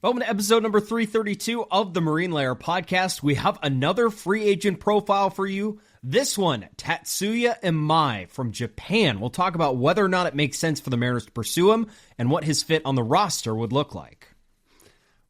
Welcome to episode number 332 of the Marine Layer podcast. We have another free agent profile for you. This one, Tatsuya Imai from Japan. We'll talk about whether or not it makes sense for the Mariners to pursue him and what his fit on the roster would look like.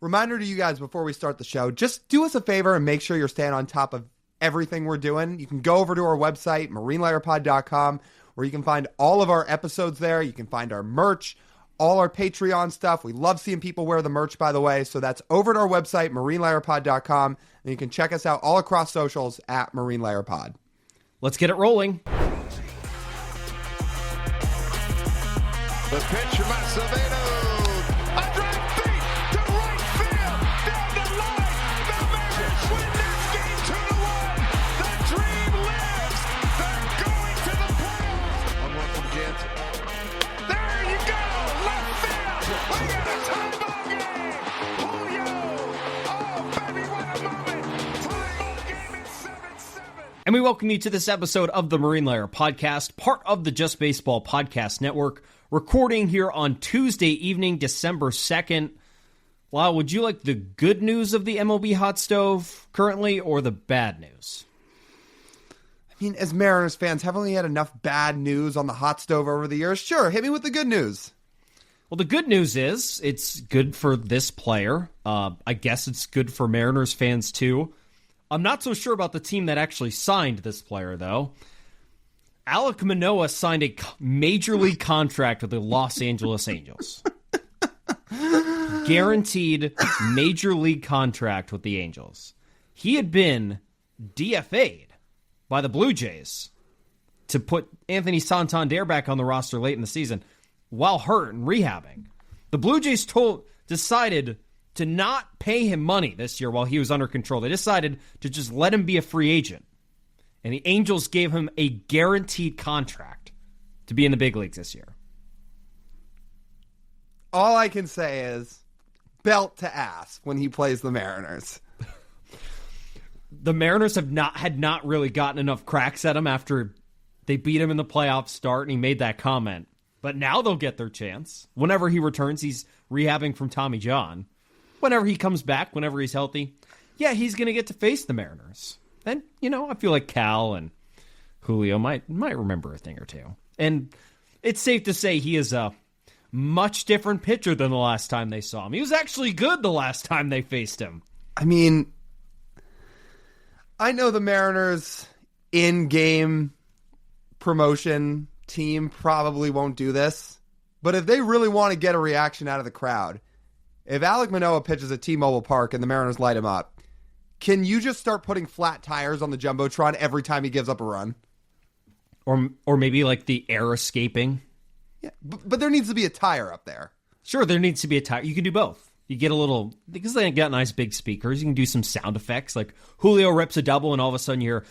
Reminder to you guys before we start the show, just do us a favor and make sure you're staying on top of everything we're doing. You can go over to our website, marinelayerpod.com, where you can find all of our episodes there. You can find our merch, all our Patreon stuff. We love seeing people wear the merch, by the way. So that's over at our website, marinelayerpod.com. And you can check us out all across socials at marinelayerpod. Let's get it rolling. The pitch from Acevedo. A drive deep to right field. Down the line. The Mariners win this game 2-1. The dream lives. They're going to the playoffs. 1-1 from Jansen. There you go. Left field. We got a tie ball game. Julio. Oh, baby, what a moment. Tie ball game at 7-7. And we welcome you to this episode of the Marine Layer podcast, part of the Just Baseball Podcast Network, recording here on Tuesday evening, December 2nd. Lyle, would you like the good news of the MLB hot stove currently or the bad news? I mean, as Mariners fans, haven't we had enough bad news on the hot stove over the years? Sure, hit me with the good news. Well, the good news is it's good for this player. I guess it's good for Mariners fans too. I'm not so sure about the team that actually signed this player, though. Alek Manoah signed a major league contract with the Los Angeles Angels. Guaranteed major league contract with the Angels. He had been DFA'd by the Blue Jays to put Anthony Santander back on the roster late in the season while hurt and rehabbing. The Blue Jays decided to not pay him money this year while he was under control. They decided to just let him be a free agent. And the Angels gave him a guaranteed contract to be in the big leagues this year. All I can say is belt to ass when he plays the Mariners. The Mariners had not really gotten enough cracks at him after they beat him in the playoff start and he made that comment. But now they'll get their chance. Whenever he returns, he's rehabbing from Tommy John. Whenever he comes back, whenever he's healthy, yeah, he's going to get to face the Mariners. Then, I feel like Cal and Julio might remember a thing or two. And it's safe to say he is a much different pitcher than the last time they saw him. He was actually good the last time they faced him. I mean, I know the Mariners in-game promotion team probably won't do this, but if they really want to get a reaction out of the crowd, if Alek Manoah pitches at T-Mobile Park and the Mariners light him up, can you just start putting flat tires on the Jumbotron every time he gives up a run? Or maybe like the air escaping. Yeah, but there needs to be a tire up there. Sure, there needs to be a tire. You can do both. You get a little, because they got nice big speakers, you can do some sound effects. Like Julio rips a double and all of a sudden you hear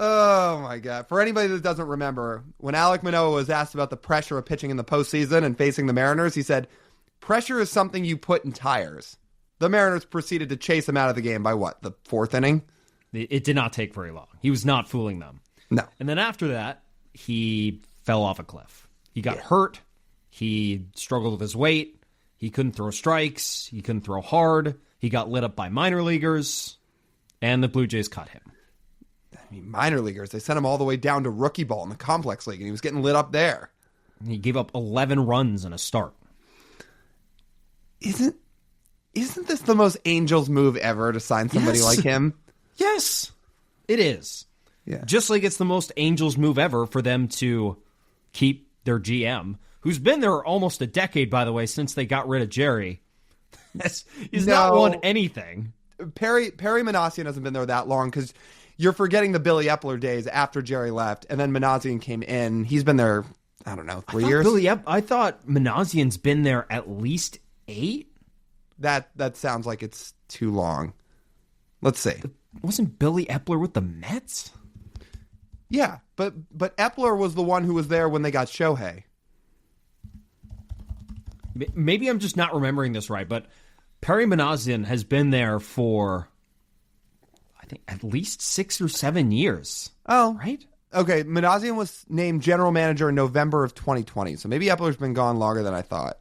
Oh, my God. For anybody that doesn't remember, when Alek Manoah was asked about the pressure of pitching in the postseason and facing the Mariners, he said, pressure is something you put in tires. The Mariners proceeded to chase him out of the game by what, the fourth inning? It did not take very long. He was not fooling them. No. And then after that, he fell off a cliff. He got hurt. He struggled with his weight. He couldn't throw strikes. He couldn't throw hard. He got lit up by minor leaguers. And the Blue Jays cut him. I mean, minor leaguers, they sent him all the way down to rookie ball in the complex league, and he was getting lit up there. He gave up 11 runs in a start. Isn't this the most Angels move ever to sign somebody like him? Yes, it is. Yeah. Just like it's the most Angels move ever for them to keep their GM, who's been there almost a decade, by the way, since they got rid of Jerry. He's not won anything. Perry Manassian hasn't been there that long because you're forgetting the Billy Epler days after Jerry left, and then Manassian came in. He's been there, I don't know, 3 years? I thought Manassian's been there at least 8? That sounds like it's too long. Let's see. Wasn't Billy Epler with the Mets? Yeah, but Epler was the one who was there when they got Shohei. Maybe I'm just not remembering this right, but Perry Manassian has been there for, I think, at least 6 or 7 years. Oh, right? Okay, Manassian was named general manager in November of 2020, so maybe Epler's been gone longer than I thought.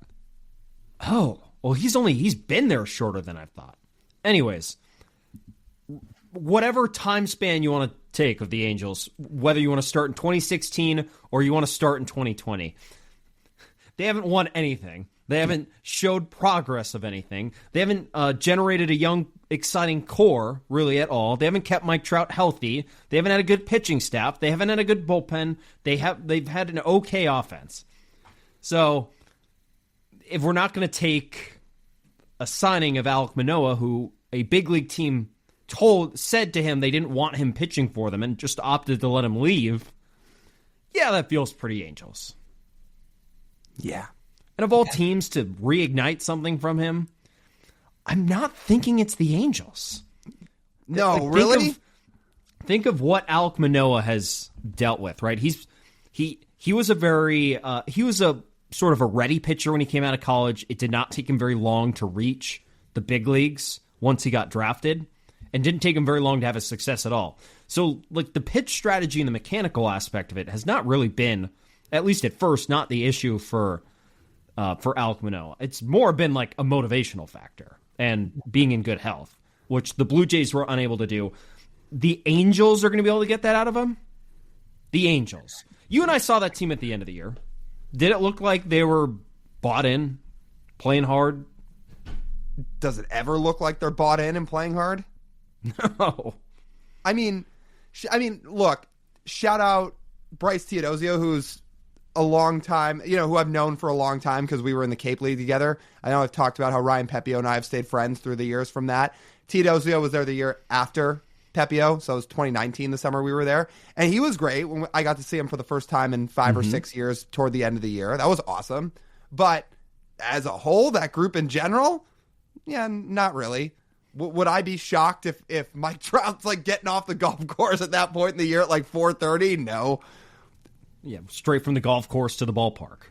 Oh, well, he's been there shorter than I thought. Anyways, whatever time span you want to take of the Angels, whether you want to start in 2016 or you want to start in 2020, they haven't won anything. They haven't showed progress of anything. They haven't generated a young, exciting core, really, at all. They haven't kept Mike Trout healthy. They haven't had a good pitching staff. They haven't had a good bullpen. They've had an okay offense. So, if we're not going to take a signing of Alek Manoah, who a big league team said to him they didn't want him pitching for them and just opted to let him leave, yeah, that feels pretty Angels. Yeah. And of all teams to reignite something from him, I'm not thinking it's the Angels. No, really? Think of what Alek Manoah has dealt with, right? He was a sort of a ready pitcher when he came out of college. It did not take him very long to reach the big leagues once he got drafted, and didn't take him very long to have a success at all. So, like, the pitch strategy and the mechanical aspect of it has not really been, at least at first, not the issue for Alek Manoah. It's more been like a motivational factor and being in good health, which the Blue Jays were unable to do. The Angels are going to be able to get that out of him? The Angels. You and I saw that team at the end of the year. Did it look like they were bought in, playing hard? Does it ever look like they're bought in and playing hard? No. I mean, look, shout out Bryce Teodosio, who's a long time, who I've known for a long time because we were in the Cape League together. I know I've talked about how Ryan Pepio and I have stayed friends through the years from that. Teodosio was there the year after Pepio, so it was 2019, the summer we were there. And he was great. When I got to see him for the first time in 5 or 6 years toward the end of the year. That was awesome. But as a whole, that group in general, yeah, not really. Would I be shocked if Mike Trout's like getting off the golf course at that point in the year at like 4:30? No. Yeah, straight from the golf course to the ballpark.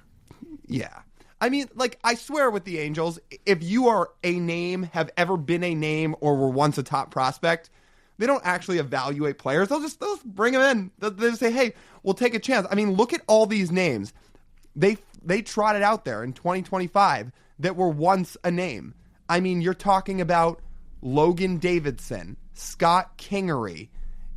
Yeah. I mean, like, I swear with the Angels, if you are a name, have ever been a name, or were once a top prospect, they don't actually evaluate players. They'll just bring them in. They'll just say, hey, we'll take a chance. I mean, look at all these names. They trotted out there in 2025 that were once a name. I mean, you're talking about Logan Davidson, Scott Kingery.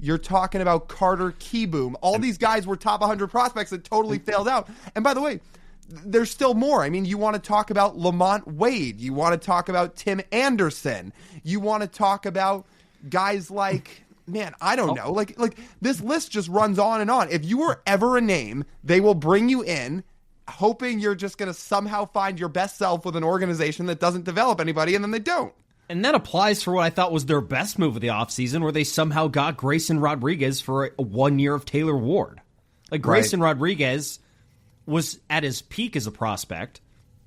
You're talking about Carter Kieboom. All these guys were top 100 prospects that totally failed out. And by the way, there's still more. I mean, you want to talk about Lamont Wade. You want to talk about Tim Anderson. You want to talk about guys like, man, I don't know. Like this list just runs on and on. If you were ever a name, they will bring you in hoping you're just going to somehow find your best self with an organization that doesn't develop anybody, and then they don't. And that applies for what I thought was their best move of the offseason, where they somehow got Grayson Rodriguez for 1 year of Taylor Ward. Like, Grayson Rodriguez was at his peak as a prospect.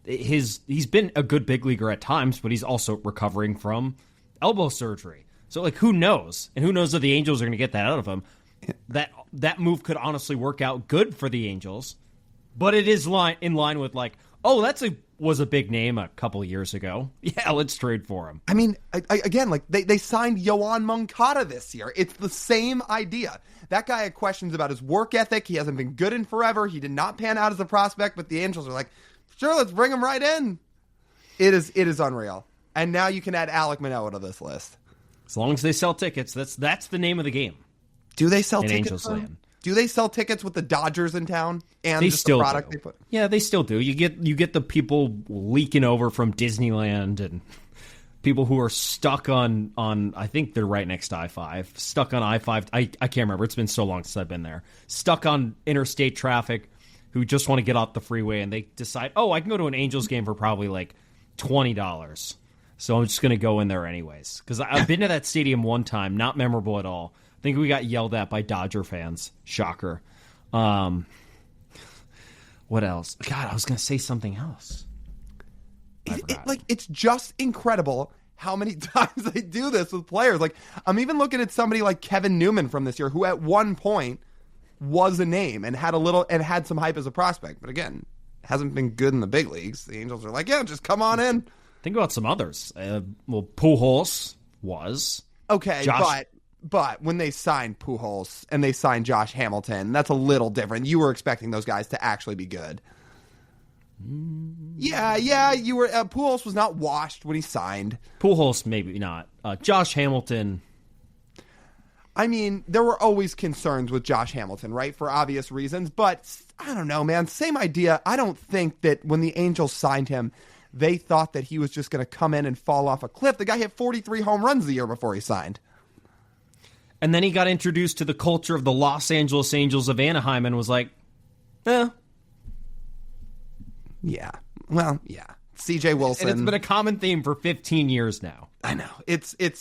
He's been a good big leaguer at times, but he's also recovering from elbow surgery. So, like, who knows? And who knows if the Angels are going to get that out of him? That move could honestly work out good for the Angels, but it is in line with, like, oh, was a big name a couple of years ago. Yeah, let's trade for him. I mean, again, like they signed Yoan Moncada this year. It's the same idea. That guy had questions about his work ethic. He hasn't been good in forever. He did not pan out as a prospect, but the Angels are like, sure, let's bring him right in. It is unreal. And now you can add Alek Manoah to this list. As long as they sell tickets, that's the name of the game. Do they sell tickets? Angels land. Do they sell tickets with the Dodgers in town and they just still the product do. they put? Yeah, they still do. You get the people leaking over from Disneyland and people who are stuck on I think they're right next to I-5. Stuck on I-5. I can't remember. It's been so long since I've been there. Stuck on interstate traffic who just want to get off the freeway and they decide, oh, I can go to an Angels game for probably like $20. So I'm just going to go in there anyways. Because I've been to that stadium one time. Not memorable at all. I think we got yelled at by Dodger fans. Shocker. What else? God, I was going to say something else. It's just incredible how many times they do this with players. Like, I'm even looking at somebody like Kevin Newman from this year, who at one point was a name and had some hype as a prospect, but again, hasn't been good in the big leagues. The Angels are like, yeah, just come on in. Think about some others. Pujols was okay, But when they signed Pujols and they signed Josh Hamilton, that's a little different. You were expecting those guys to actually be good. Yeah, you were. Pujols was not washed when he signed. Pujols, maybe not. Josh Hamilton. I mean, there were always concerns with Josh Hamilton, right? For obvious reasons. But I don't know, man. Same idea. I don't think that when the Angels signed him, they thought that he was just going to come in and fall off a cliff. The guy hit 43 home runs the year before he signed. And then he got introduced to the culture of the Los Angeles Angels of Anaheim and was like, Yeah. Well, yeah. CJ Wilson. And it's been a common theme for 15 years now. I know.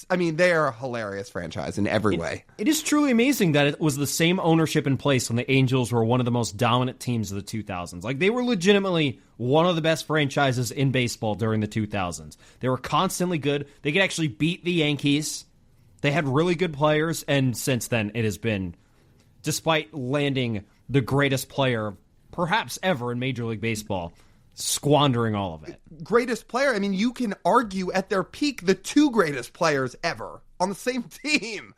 I mean, they are a hilarious franchise in every way. It is truly amazing that it was the same ownership in place when the Angels were one of the most dominant teams of the 2000s. Like, they were legitimately one of the best franchises in baseball during the 2000s. They were constantly good. They could actually beat the Yankees. They had really good players, and since then it has been, despite landing the greatest player perhaps ever in Major League Baseball, squandering all of it. Greatest player? I mean, you can argue at their peak the two greatest players ever on the same team.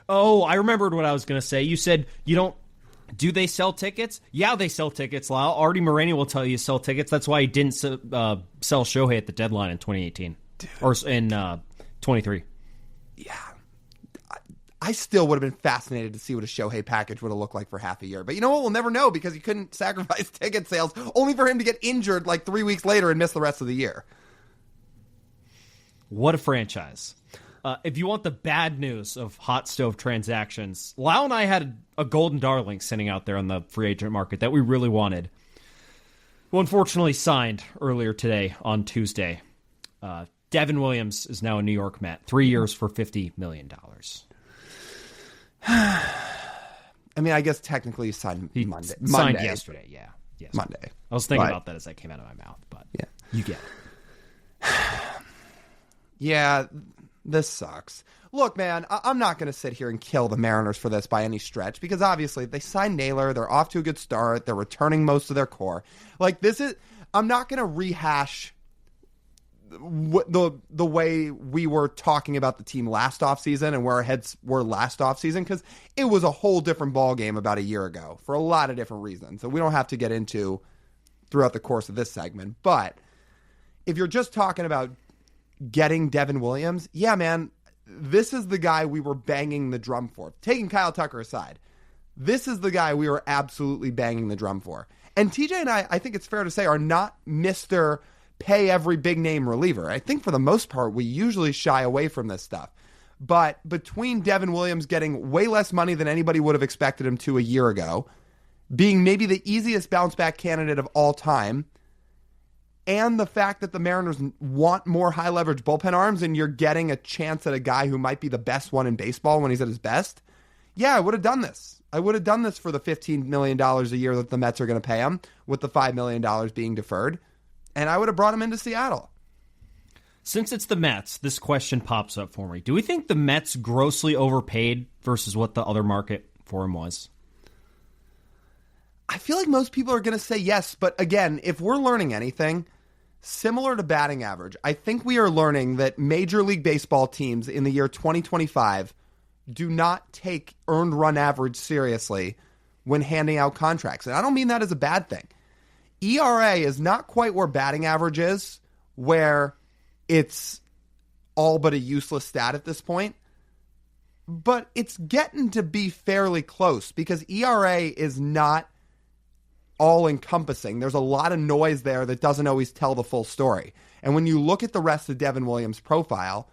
Oh, I remembered what I was going to say. You said do they sell tickets? Yeah, they sell tickets, Lyle. Artie Moreno will tell you sell tickets. That's why he didn't sell Shohei at the deadline in 2018. Dude. Or in 23. Yeah. I still would have been fascinated to see what a Shohei package would have looked like for half a year. But you know what? We'll never know because he couldn't sacrifice ticket sales, only for him to get injured like 3 weeks later and miss the rest of the year. What a franchise. If you want the bad news of hot stove transactions, Lyle and I had a golden darling sitting out there on the free agent market that we really wanted, who unfortunately signed earlier today on Tuesday. Devin Williams is now a New York Met. 3 years for $50 million. I mean, I guess technically he signed Monday. Signed yesterday, yeah. Yes. Monday. I was thinking about that as that came out of my mouth, but yeah, you get it. Yeah, this sucks. Look, man, I'm not going to sit here and kill the Mariners for this by any stretch because obviously they signed Naylor. They're off to a good start. They're returning most of their core. Like, I'm not going to rehash the way we were talking about the team last offseason and where our heads were last offseason because it was a whole different ballgame about a year ago for a lot of different reasons that we don't have to get into throughout the course of this segment. But if you're just talking about getting Devin Williams, yeah, man, this is the guy we were banging the drum for. Taking Kyle Tucker aside, this is the guy we were absolutely banging the drum for. And TJ and I think it's fair to say, are not Mr. Pay every big name reliever. I think for the most part, we usually shy away from this stuff. But between Devin Williams getting way less money than anybody would have expected him to a year ago, being maybe the easiest bounce back candidate of all time, and the fact that the Mariners want more high leverage bullpen arms and you're getting a chance at a guy who might be the best one in baseball when he's at his best, yeah, I would have done this. I would have done this for the $15 million a year that the Mets are going to pay him, with the $5 million being deferred. And I would have brought him into Seattle. Since it's the Mets, this question pops up for me. Do we think the Mets grossly overpaid versus what the other market for him was? I feel like most people are going to say yes. But again, if we're learning anything, similar to batting average, I think we are learning that Major League Baseball teams in the year 2025 do not take earned run average seriously when handing out contracts. And I don't mean that as a bad thing. ERA is not quite where batting average is, where it's all but a useless stat at this point. But it's getting to be fairly close because ERA is not all-encompassing. There's a lot of noise there that doesn't always tell the full story. And when you look at the rest of Devin Williams' profile,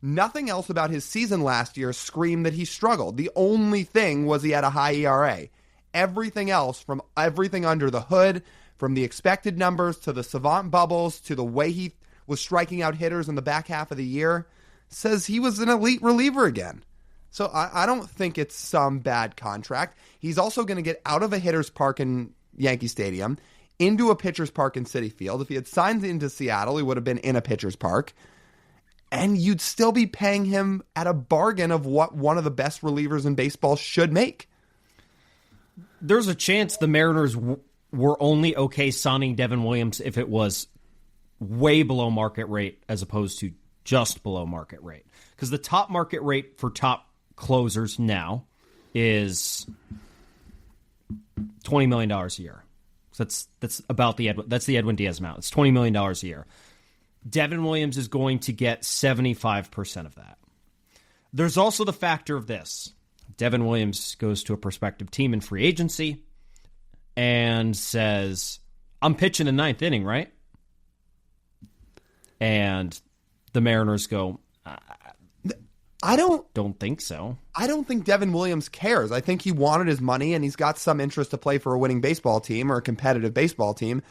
nothing else about his season last year screamed that he struggled. The only thing was he had a high ERA. Everything else, from everything under the hood, from the expected numbers to the savant bubbles to the way he was striking out hitters in the back half of the year, says he was an elite reliever again. So I don't think it's some bad contract. He's also going to get out of a hitter's park in Yankee Stadium into a pitcher's park in Citi Field. If he had signed into Seattle, he would have been in a pitcher's park. And you'd still be paying him at a bargain of what one of the best relievers in baseball should make. There's a chance the Mariners were only okay signing Devin Williams if it was way below market rate as opposed to just below market rate. Because the top market rate for top closers now is $20 million a year. So that's about the Edwin Diaz amount. It's $20 million a year. Devin Williams is going to get 75% of that. There's also the factor of this. Devin Williams goes to a prospective team in free agency and says, I'm pitching the ninth inning, right? And the Mariners go, I don't think so. I don't think Devin Williams cares. I think he wanted his money and he's got some interest to play for a winning baseball team or a competitive baseball team.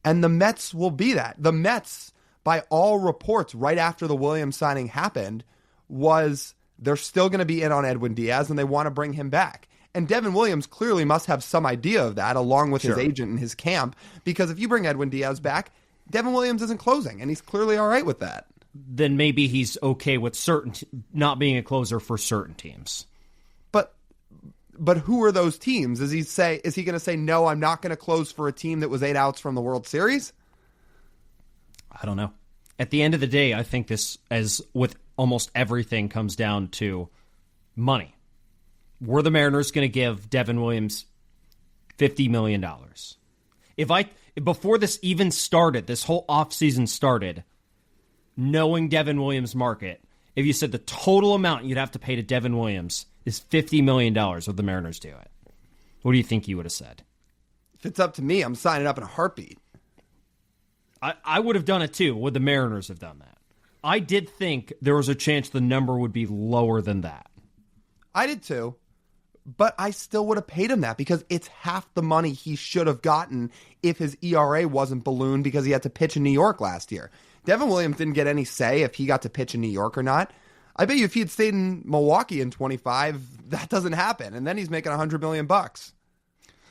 And the Mets will be that. The Mets, by all reports, right after the Williams signing happened, was they're still going to be in on Edwin Diaz and they want to bring him back. And Devin Williams clearly must have some idea of that along with his agent and his camp, because if you bring Edwin Diaz back, Devin Williams isn't closing and he's clearly all right with that. Then maybe he's okay with not being a closer for certain teams. But who are those teams? Is he going to say, no, I'm not going to close for a team that was 8 outs from the World Series? I don't know. At the end of the day, I think this, as with almost everything, comes down to money. Were the Mariners going to give Devin Williams $50 million? Before this even started, this whole offseason started, knowing Devin Williams' market, if you said the total amount you'd have to pay to Devin Williams is $50 million, would the Mariners do it? What do you think you would have said? If it's up to me, I'm signing up in a heartbeat. I would have done it too. Would the Mariners have done that? I did think there was a chance the number would be lower than that. I did too. But I still would have paid him that because it's half the money he should have gotten if his ERA wasn't ballooned because he had to pitch in New York last year. Devin Williams didn't get any say if he got to pitch in New York or not. I bet you if he had stayed in Milwaukee in 25, that doesn't happen. And then he's making $100 million.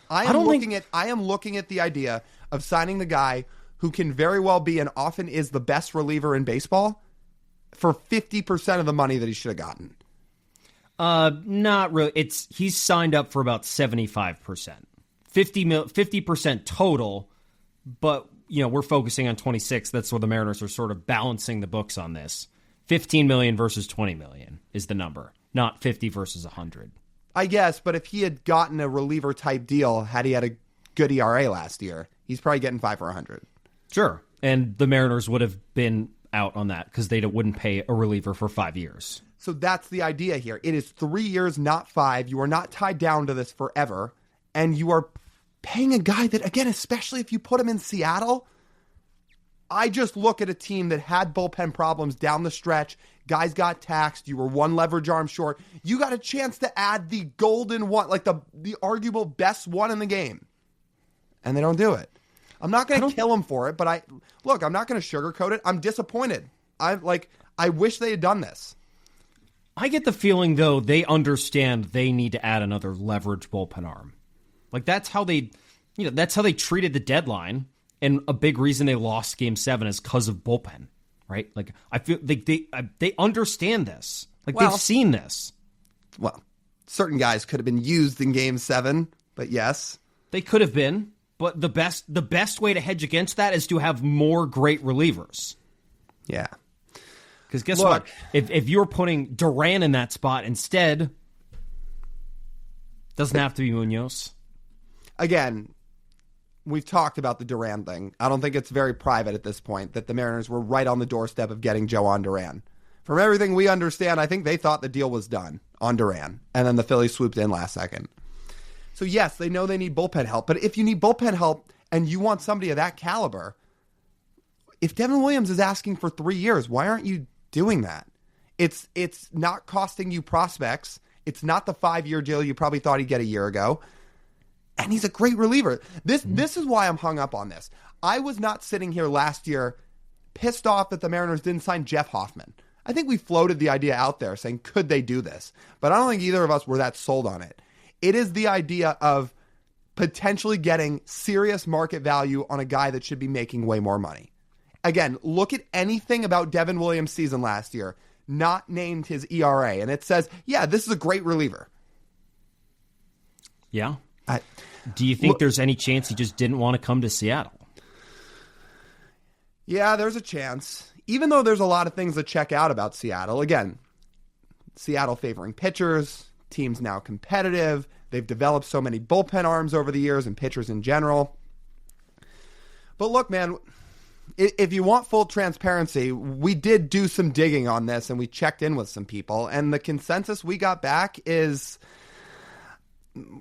I am looking at the idea of signing the guy who can very well be and often is the best reliever in baseball for 50% of the money that he should have gotten. Not really. He's signed up for about 75%. 50% total, but we're focusing on 26. That's where the Mariners are sort of balancing the books on this. 15 million versus 20 million is the number, not 50 versus 100. I guess, but if he had gotten a reliever type deal, had he had a good ERA last year, he's probably getting 5 for 100. Sure. And the Mariners would have been out on that because they wouldn't pay a reliever for 5 years. So that's the idea here. It is 3 years, not 5. You are not tied down to this forever. And you are paying a guy that, again, especially if you put him in Seattle, I just look at a team that had bullpen problems down the stretch. Guys got taxed. You were one leverage arm short. You got a chance to add the golden one, like the arguable best one in the game. And they don't do it. I'm not going to kill them for it, but I'm not going to sugarcoat it. I'm disappointed. I wish they had done this. I get the feeling, though, they understand they need to add another leverage bullpen arm. Like, that's how they treated the deadline, and a big reason they lost Game 7 is because of bullpen, right? Like, I feel like they understand this. Like, they've seen this. Well, certain guys could have been used in Game 7, but yes. They could have been, but the best way to hedge against that is to have more great relievers. Yeah. Because guess what? If you're putting Duran in that spot instead, doesn't have to be Munoz. Again, we've talked about the Duran thing. I don't think it's very private at this point that the Mariners were right on the doorstep of getting Joan Duran. From everything we understand, I think they thought the deal was done on Duran, and then the Phillies swooped in last second. So yes, they know they need bullpen help, but if you need bullpen help and you want somebody of that caliber, if Devin Williams is asking for 3 years, why aren't you doing that? It's not costing you prospects. It's not the 5-year deal you probably thought he'd get a year ago. And he's a great reliever. This is why I'm hung up on this. I was not sitting here last year pissed off that the Mariners didn't sign Jeff Hoffman. I think we floated the idea out there saying, could they do this? But I don't think either of us were that sold on it. It is the idea of potentially getting serious market value on a guy that should be making way more money. Again, look at anything about Devin Williams' season last year, not named his ERA, and it says, yeah, this is a great reliever. Yeah. Do you think there's any chance he just didn't want to come to Seattle? Yeah, there's a chance. Even though there's a lot of things that check out about Seattle. Again, Seattle favoring pitchers, teams now competitive. They've developed so many bullpen arms over the years and pitchers in general. But look, man, if you want full transparency, we did do some digging on this and we checked in with some people. And the consensus we got back is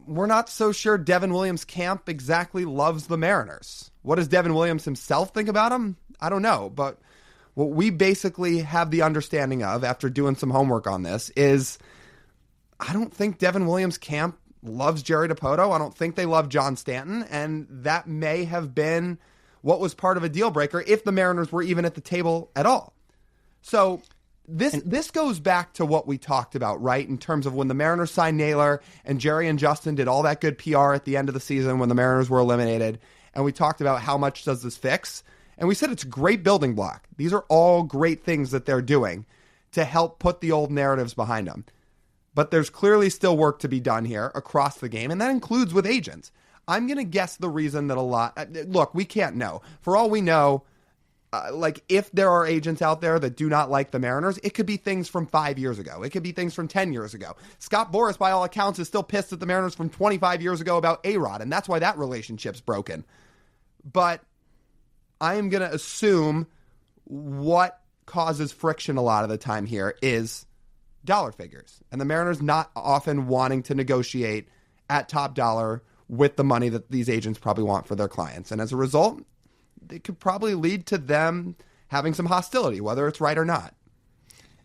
we're not so sure Devin Williams' camp exactly loves the Mariners. What does Devin Williams himself think about him? I don't know. But what we basically have the understanding of after doing some homework on this is I don't think Devin Williams' camp loves Jerry Dipoto. I don't think they love John Stanton. And that may have been what was part of a deal breaker if the Mariners were even at the table at all. So this goes back to what we talked about, right? In terms of when the Mariners signed Naylor and Jerry and Justin did all that good PR at the end of the season when the Mariners were eliminated. And we talked about how much does this fix? And we said it's a great building block. These are all great things that they're doing to help put the old narratives behind them. But there's clearly still work to be done here across the game, and that includes with agents. I'm going to guess the reason that look, we can't know. For all we know, if there are agents out there that do not like the Mariners, it could be things from 5 years ago. It could be things from 10 years ago. Scott Boras, by all accounts, is still pissed at the Mariners from 25 years ago about A-Rod, and that's why that relationship's broken. But I am going to assume what causes friction a lot of the time here is dollar figures. And the Mariners not often wanting to negotiate at top dollar with the money that these agents probably want for their clients. And as a result, it could probably lead to them having some hostility, whether it's right or not.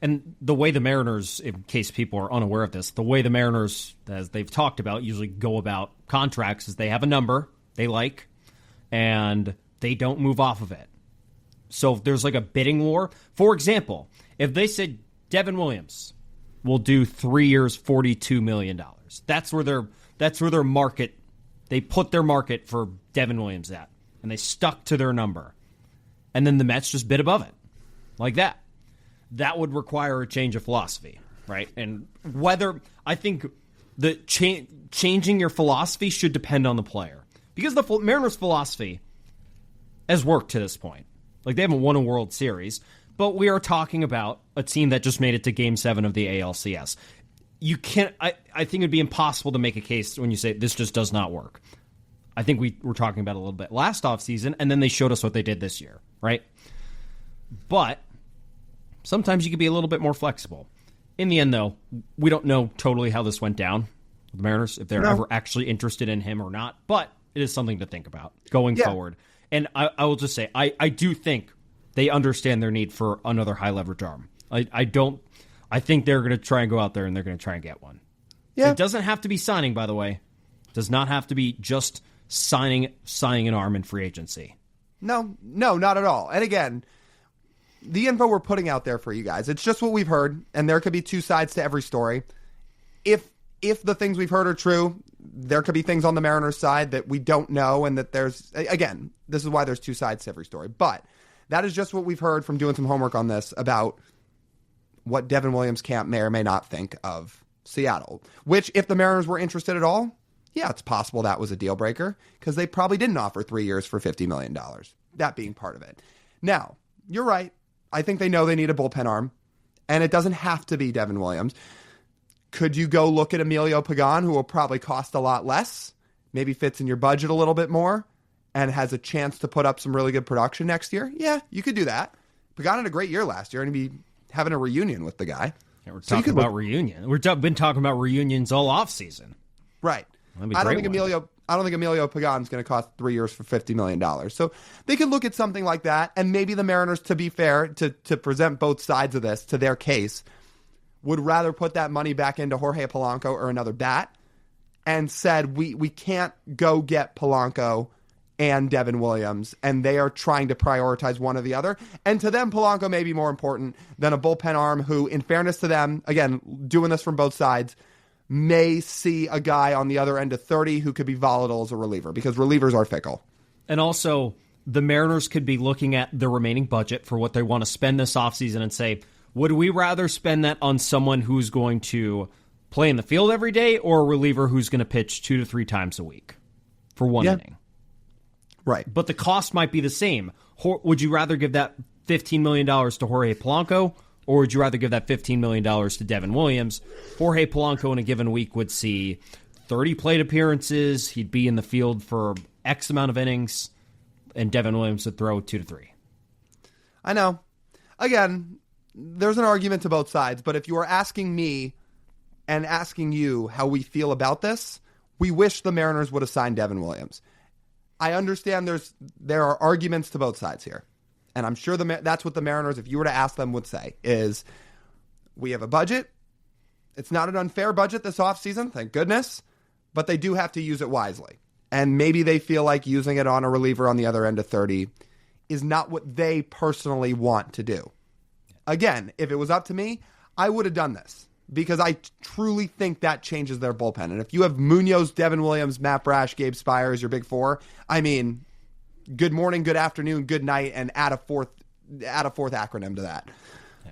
And the way the Mariners, in case people are unaware of this, the way the Mariners, as they've talked about, usually go about contracts is they have a number they like, and they don't move off of it. So if there's like a bidding war, for example, if they said Devin Williams will do 3 years, $42 million, that's where their market, they put their market for Devin Williams at, and they stuck to their number. And then the Mets just bid above it, like that. That would require a change of philosophy, right? And whether, I think the changing your philosophy should depend on the player. Because the Mariners' philosophy has worked to this point. Like, they haven't won a World Series, but we are talking about a team that just made it to Game 7 of the ALCS. You can't, I think it'd be impossible to make a case when you say this just does not work. I think we were talking about it a little bit last offseason, and then they showed us what they did this year, right? But sometimes you can be a little bit more flexible. In the end, though, we don't know totally how this went down with the Mariners, if they're ever actually interested in him or not, but it is something to think about going forward. And I will just say, I do think they understand their need for another high leverage arm. I think they're going to try and go out there and they're going to try and get one. Yeah. It doesn't have to be signing, by the way. It does not have to be just signing an arm in free agency. No, not at all. And again, the info we're putting out there for you guys, it's just what we've heard, and there could be two sides to every story. If the things we've heard are true, there could be things on the Mariners side that we don't know, and that there's, again, this is why there's two sides to every story. But that is just what we've heard from doing some homework on this about what Devin Williams' camp may or may not think of Seattle. Which, if the Mariners were interested at all, yeah, it's possible that was a deal breaker, because they probably didn't offer 3 years for $50 million. That being part of it. Now, you're right. I think they know they need a bullpen arm, and it doesn't have to be Devin Williams. Could you go look at Emilio Pagan, who will probably cost a lot less, maybe fits in your budget a little bit more, and has a chance to put up some really good production next year? Yeah, you could do that. Pagan had a great year last year, and he'd be having a reunion with the guy. Yeah, we're talking about reunion. We've been talking about reunions all offseason. Right. I don't think Emilio Pagan's going to cost 3 years for $50 million. So they could look at something like that, and maybe the Mariners, to be fair, to present both sides of this to their case, would rather put that money back into Jorge Polanco or another bat, and said, we can't go get Polanco and Devin Williams, and they are trying to prioritize one or the other. And to them, Polanco may be more important than a bullpen arm who, in fairness to them, again, doing this from both sides, may see a guy on the other end of 30 who could be volatile as a reliever, because relievers are fickle. And also, the Mariners could be looking at the remaining budget for what they want to spend this offseason and say, would we rather spend that on someone who's going to play in the field every day, or a reliever who's going to pitch 2 to 3 times a week for one inning? Right. But the cost might be the same. Would you rather give that $15 million to Jorge Polanco, Or would you rather give that $15 million to Devin Williams? Jorge Polanco in a given week would see 30 plate appearances. He'd be in the field for X amount of innings, and Devin Williams would throw 2 to 3. I know. Again, there's an argument to both sides, but if you are asking me and asking you how we feel about this, we wish the Mariners would have signed Devin Williams. I understand there are arguments to both sides here. And I'm sure that's what the Mariners, if you were to ask them, would say, is we have a budget. It's not an unfair budget this offseason, thank goodness, but they do have to use it wisely. And maybe they feel like using it on a reliever on the other end of 30 is not what they personally want to do. Again, if it was up to me, I would have done this because I truly think that changes their bullpen. And if you have Munoz, Devin Williams, Matt Brash, Gabe Spire as your big four, I mean, good morning, good afternoon, good night, and add a fourth acronym to that. Yeah.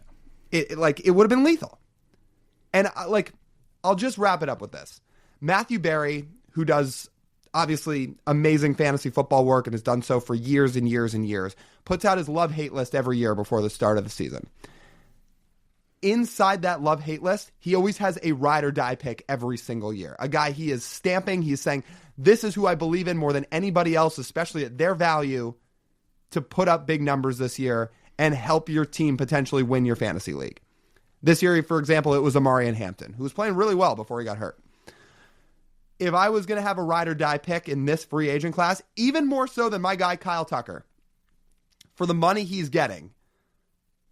It would have been lethal. And I'll just wrap it up with this. Matthew Berry, who does obviously amazing fantasy football work and has done so for years and years and years, puts out his love-hate list every year before the start of the season. Inside that love-hate list, he always has a ride or die pick every single year. A guy he is stamping, he's saying, this is who I believe in more than anybody else, especially at their value, to put up big numbers this year and help your team potentially win your fantasy league. This year, for example, it was Amarian Hampton, who was playing really well before he got hurt. If I was going to have a ride or die pick in this free agent class, even more so than my guy Kyle Tucker, for the money he's getting,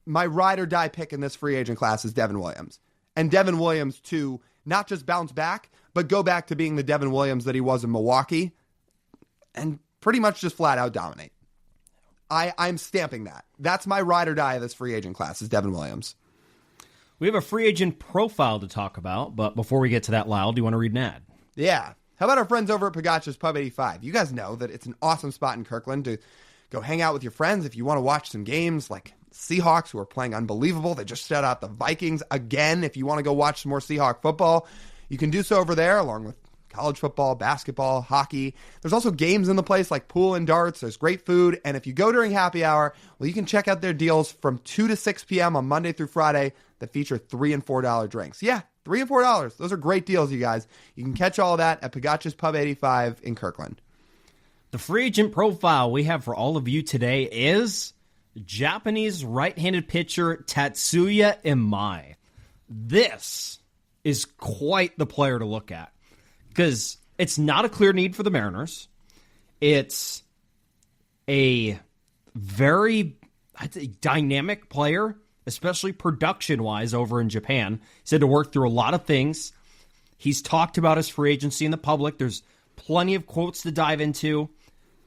my ride or die pick in this free agent class is Devin Williams. And Devin Williams to not just bounce back, but go back to being the Devin Williams that he was in Milwaukee and pretty much just flat out dominate. I'm stamping that. That's my ride or die of this free agent class is Devin Williams. We have a free agent profile to talk about, but before we get to that, Lyle, do you want to read an ad? Yeah. How about our friends over at Pagacha's Pub 85? You guys know that it's an awesome spot in Kirkland to go hang out with your friends if you want to watch some games like Seahawks, who are playing unbelievable. They just shut out the Vikings again. If you want to go watch some more Seahawk football, you can do so over there, along with college football, basketball, hockey. There's also games in the place like pool and darts. There's great food. And if you go during happy hour, well, you can check out their deals from 2 to 6 p.m. on Monday through Friday that feature $3 and $4 drinks. Yeah, $3 and $4. Those are great deals, you guys. You can catch all of that at Pagacha's Pub 85 in Kirkland. The free agent profile we have for all of you today is Japanese right-handed pitcher Tatsuya Imai. This is quite the player to look at because it's not a clear need for the Mariners. It's a very dynamic player, especially production-wise over in Japan. He's had to work through a lot of things. He's talked about his free agency in the public. There's plenty of quotes to dive into.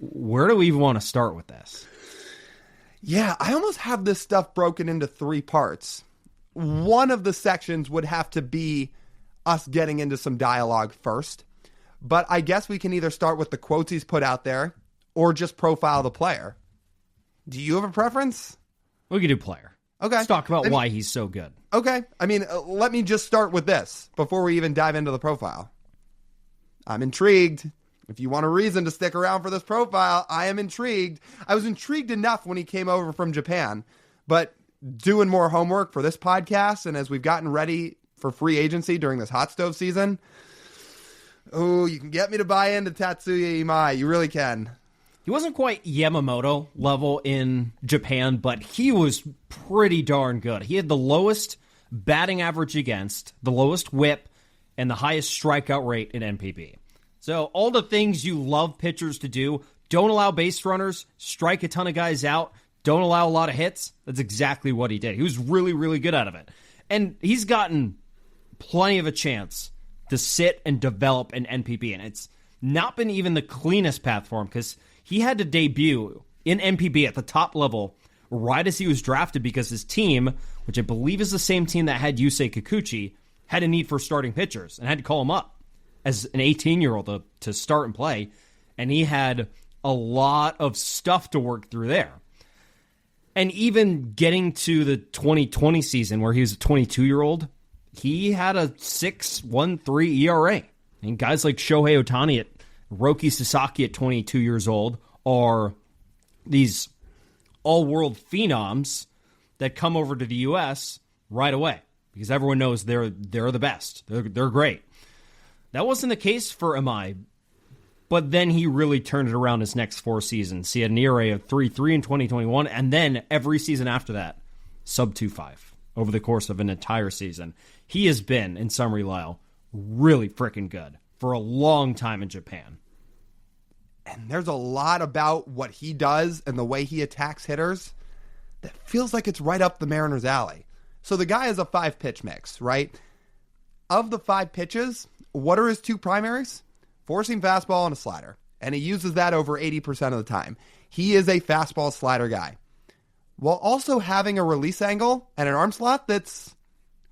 Where do we even want to start with this? Yeah, I almost have this stuff broken into 3 parts. One of the sections would have to be us getting into some dialogue first. But I guess we can either start with the quotes he's put out there or just profile the player. Do you have a preference? We can do player. Okay. Let's talk about why he's so good. Okay. I mean, let me just start with this before we even dive into the profile. I'm intrigued. If you want a reason to stick around for this profile, I am intrigued. I was intrigued enough when he came over from Japan, but doing more homework for this podcast and as we've gotten ready for free agency during this hot stove season, oh, you can get me to buy into Tatsuya Imai. You really can. He wasn't quite Yamamoto level in Japan, but he was pretty darn good. He had the lowest batting average against, the lowest whip, and the highest strikeout rate in NPB. So all the things you love pitchers to do, don't allow base runners, strike a ton of guys out, don't allow a lot of hits. That's exactly what he did. He was really, really good out of it. And he's gotten plenty of a chance to sit and develop an NPB, and it's not been even the cleanest path for him because he had to debut in NPB at the top level right as he was drafted because his team, which I believe is the same team that had Yusei Kikuchi, had a need for starting pitchers and had to call him up as an 18-year-old to start and play, and he had a lot of stuff to work through there. And even getting to the 2020 season where he was a 22-year-old, he had a 6.13 ERA. And guys like Shohei Ohtani, Roki Sasaki at 22 years old are these all-world phenoms that come over to the U.S. right away because everyone knows they're the best. They're great. That wasn't the case for Imai, but then he really turned it around his next 4 seasons. He had an ERA of 3.3 in 2021, and then every season after that, sub 2.5 over the course of an entire season. He has been, in summary, Lyle, really freaking good for a long time in Japan. And there's a lot about what he does and the way he attacks hitters that feels like it's right up the Mariners' alley. So the guy is a 5-pitch mix, right? Of the 5 pitches, what are his 2 primaries? Four-seam fastball and a slider. And he uses that over 80% of the time. He is a fastball slider guy, while also having a release angle and an arm slot that's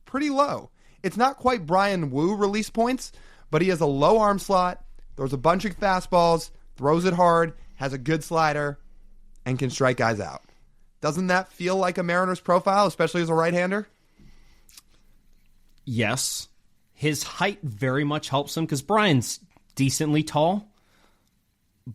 pretty low. It's not quite Brian Wu release points, but he has a low arm slot, throws a bunch of fastballs, throws it hard, has a good slider, and can strike guys out. Doesn't that feel like a Mariners profile, especially as a right-hander? Yes. His height very much helps him because Brian's decently tall,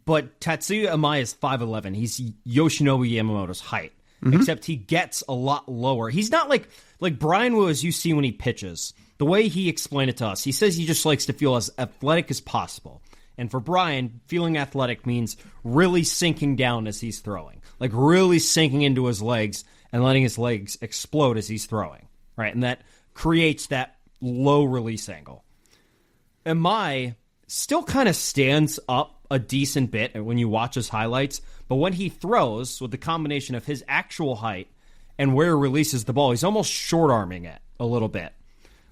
but Tatsuya Imai is 5'11". He's Yoshinobu Yamamoto's height, except he gets a lot lower. He's not like Brian Wu as you see when he pitches. The way he explained it to us, he says he just likes to feel as athletic as possible. And for Brian, feeling athletic means really sinking down as he's throwing, like really sinking into his legs and letting his legs explode as he's throwing, right? And that creates that low release angle. Imai still kind of stands up a decent bit when you watch his highlights, but when he throws with the combination of his actual height and where he releases the ball, he's almost short-arming it a little bit.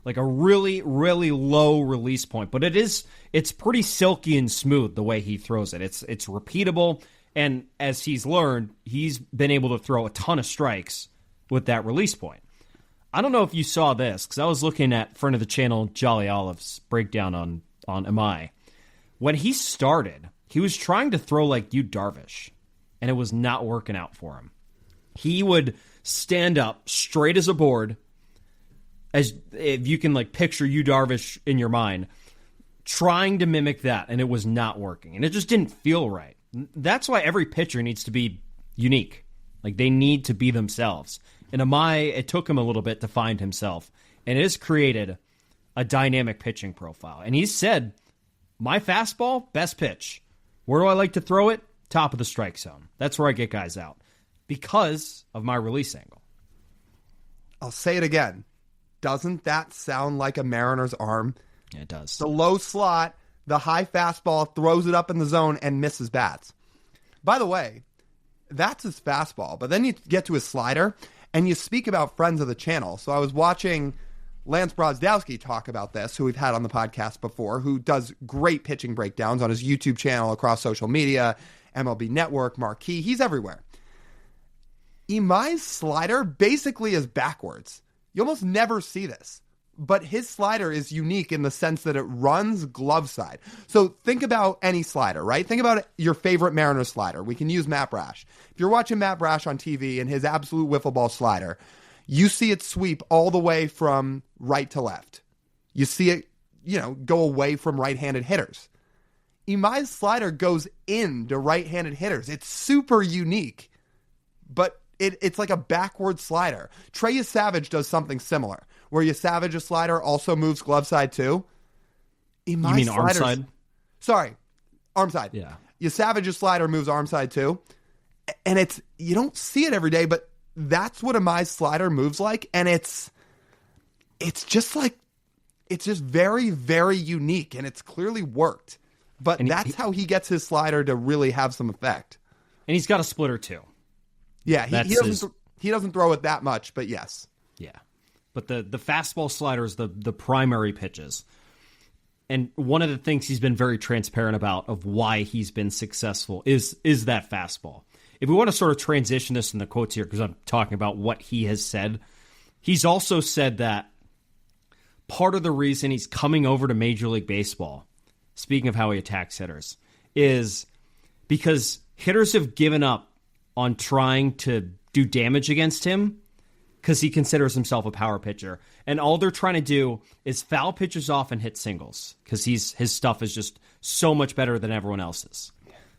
Like a really, really low release point. But it's pretty silky and smooth the way he throws it. It's repeatable, and as he's learned, he's been able to throw a ton of strikes with that release point. I don't know if you saw this, because I was looking at friend of the channel, Jolly Olive's breakdown on Imai. When he started, he was trying to throw like Yu Darvish, and it was not working out for him. He would stand up straight as a board, as if you can like picture Yu Darvish in your mind, trying to mimic that, and it was not working. And it just didn't feel right. That's why every pitcher needs to be unique. Like, they need to be themselves. And Imai, it took him a little bit to find himself, and it has created a dynamic pitching profile. And he said, my fastball, best pitch. Where do I like to throw it? Top of the strike zone. That's where I get guys out because of my release angle. I'll say it again. Doesn't that sound like a Mariners arm? Yeah, it does. The low slot, the high fastball, throws it up in the zone and misses bats. By the way, that's his fastball. But then you get to his slider, and you speak about friends of the channel. So I was watching Lance Brozdowski talk about this, who we've had on the podcast before, who does great pitching breakdowns on his YouTube channel, across social media, MLB Network, Marquee. He's everywhere. Imai's slider basically is backwards. You almost never see this, but his slider is unique in the sense that it runs glove side. So think about any slider, right? Think about your favorite Mariners slider. We can use Matt Brash. If you're watching Matt Brash on TV and his absolute wiffle ball slider, you see it sweep all the way from right to left. You see it, go away from right-handed hitters. Imai's slider goes into right-handed hitters. It's super unique, but it's like a backward slider. Trey Savage does something similar, where you savage a slider also moves glove side too. You mean arm side? Sorry, arm side. Yeah. You savage a slider moves arm side too. And you don't see it every day, but that's what Imai's slider moves like. And it's just very, very unique, and it's clearly worked. But that's how he gets his slider to really have some effect. And he's got a splitter too. Yeah, he doesn't throw it that much, but yes. Yeah. But the fastball slider is the primary pitches. And one of the things he's been very transparent about of why he's been successful is that fastball. If we want to sort of transition this in the quotes here, because I'm talking about what he has said, he's also said that part of the reason he's coming over to Major League Baseball, speaking of how he attacks hitters, is because hitters have given up on trying to do damage against him because he considers himself a power pitcher. And all they're trying to do is foul pitches off and hit singles because his stuff is just so much better than everyone else's.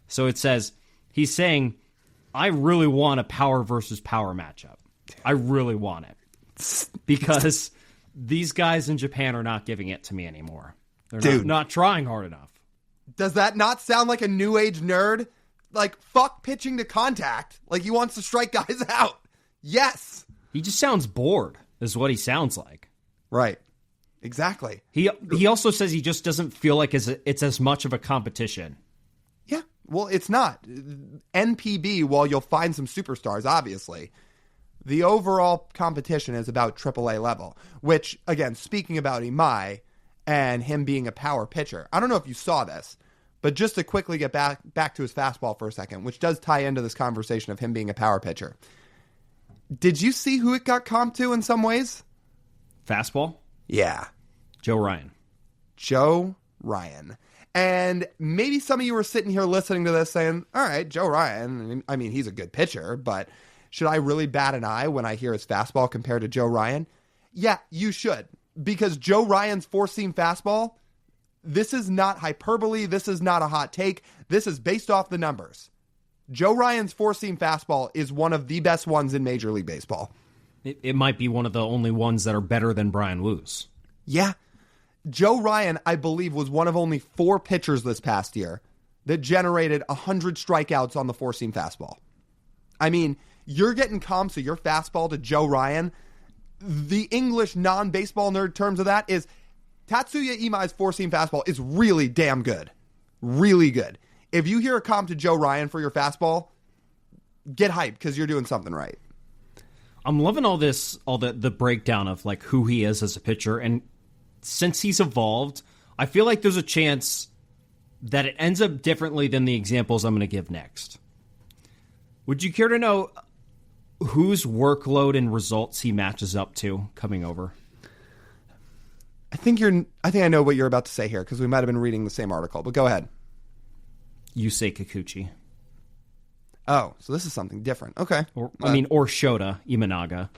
So it says, he's saying, I really want a power versus power matchup. I really want it. because these guys in Japan are not giving it to me anymore. They're not trying hard enough. Does that not sound like a new age nerd? Like, fuck pitching to contact. Like, he wants to strike guys out. Yes. He just sounds bored, is what he sounds like. Right. Exactly. He also says he just doesn't feel like it's as much of a competition. Yeah. Well, it's not. NPB, while you'll find some superstars, obviously, the overall competition is about AAA level, which, again, speaking about Imai and him being a power pitcher, I don't know if you saw this, but just to quickly get back to his fastball for a second, which does tie into this conversation of him being a power pitcher. Did you see who it got comped to in some ways? Fastball? Yeah. Joe Ryan. Joe Ryan. And maybe some of you were sitting here listening to this saying, all right, Joe Ryan, I mean, he's a good pitcher, but should I really bat an eye when I hear his fastball compared to Joe Ryan? Yeah, you should. Because Joe Ryan's four-seam fastball, this is not hyperbole. This is not a hot take. This is based off the numbers. Joe Ryan's four-seam fastball is one of the best ones in Major League Baseball. It might be one of the only ones that are better than Brian Wu's. Yeah. Joe Ryan, I believe, was one of only 4 pitchers this past year that generated 100 strikeouts on the four-seam fastball. I mean, you're getting comps of your fastball to Joe Ryan. The English non-baseball nerd terms of that is Tatsuya Imai's four-seam fastball is really damn good. Really good. If you hear a comp to Joe Ryan for your fastball, get hyped because you're doing something right. I'm loving all the breakdown of like who he is as a pitcher, and since he's evolved, I feel like there's a chance that it ends up differently than the examples I'm going to give next. Would you care to know whose workload and results he matches up to coming over? I think I know what you're about to say here because we might have been reading the same article, but go ahead. Yusei Kikuchi. Oh, so this is something different. Okay. Or Shota Imanaga.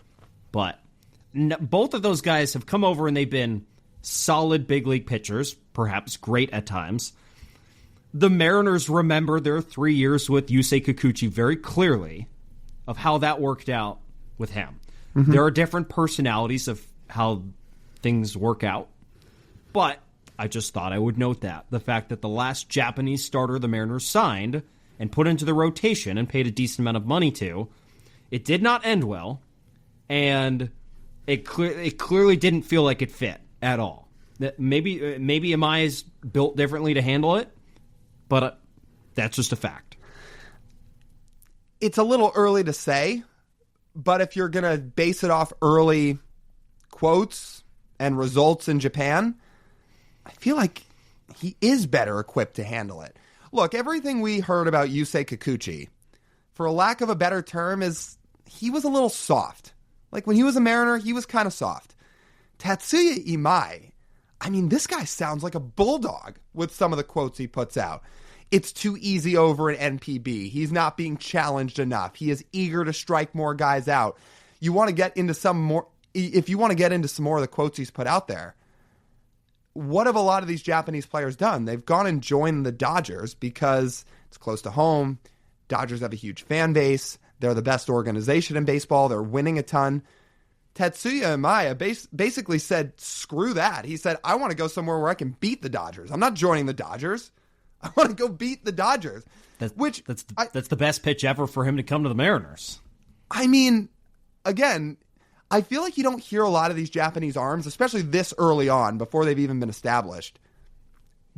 But both of those guys have come over and they've been solid big league pitchers, perhaps great at times. The Mariners remember their 3 years with Yusei Kikuchi very clearly of how that worked out with him. Mm-hmm. There are different personalities of how things work out. But I just thought I would note that. The fact that the last Japanese starter the Mariners signed and put into the rotation and paid a decent amount of money to, it did not end well, and it clearly didn't feel like it fit at all. Maybe Imai is built differently to handle it, but that's just a fact. It's a little early to say, but if you're going to base it off early quotes and results in Japan, I feel like he is better equipped to handle it. Look, everything we heard about Yusei Kikuchi, for a lack of a better term, is he was a little soft. Like when he was a Mariner, he was kind of soft. Tatsuya Imai, I mean, this guy sounds like a bulldog with some of the quotes he puts out. It's too easy over an NPB. He's not being challenged enough. He is eager to strike more guys out. You want to get into some more, if you want to get into some more of the quotes he's put out there, what have a lot of these Japanese players done? They've gone and joined the Dodgers because it's close to home. Dodgers have a huge fan base. They're the best organization in baseball. They're winning a ton. Tatsuya Imai basically said, screw that. He said, I want to go somewhere where I can beat the Dodgers. I'm not joining the Dodgers. I want to go beat the Dodgers. That's the best pitch ever for him to come to the Mariners. I mean, again, I feel like you don't hear a lot of these Japanese arms, especially this early on, before they've even been established,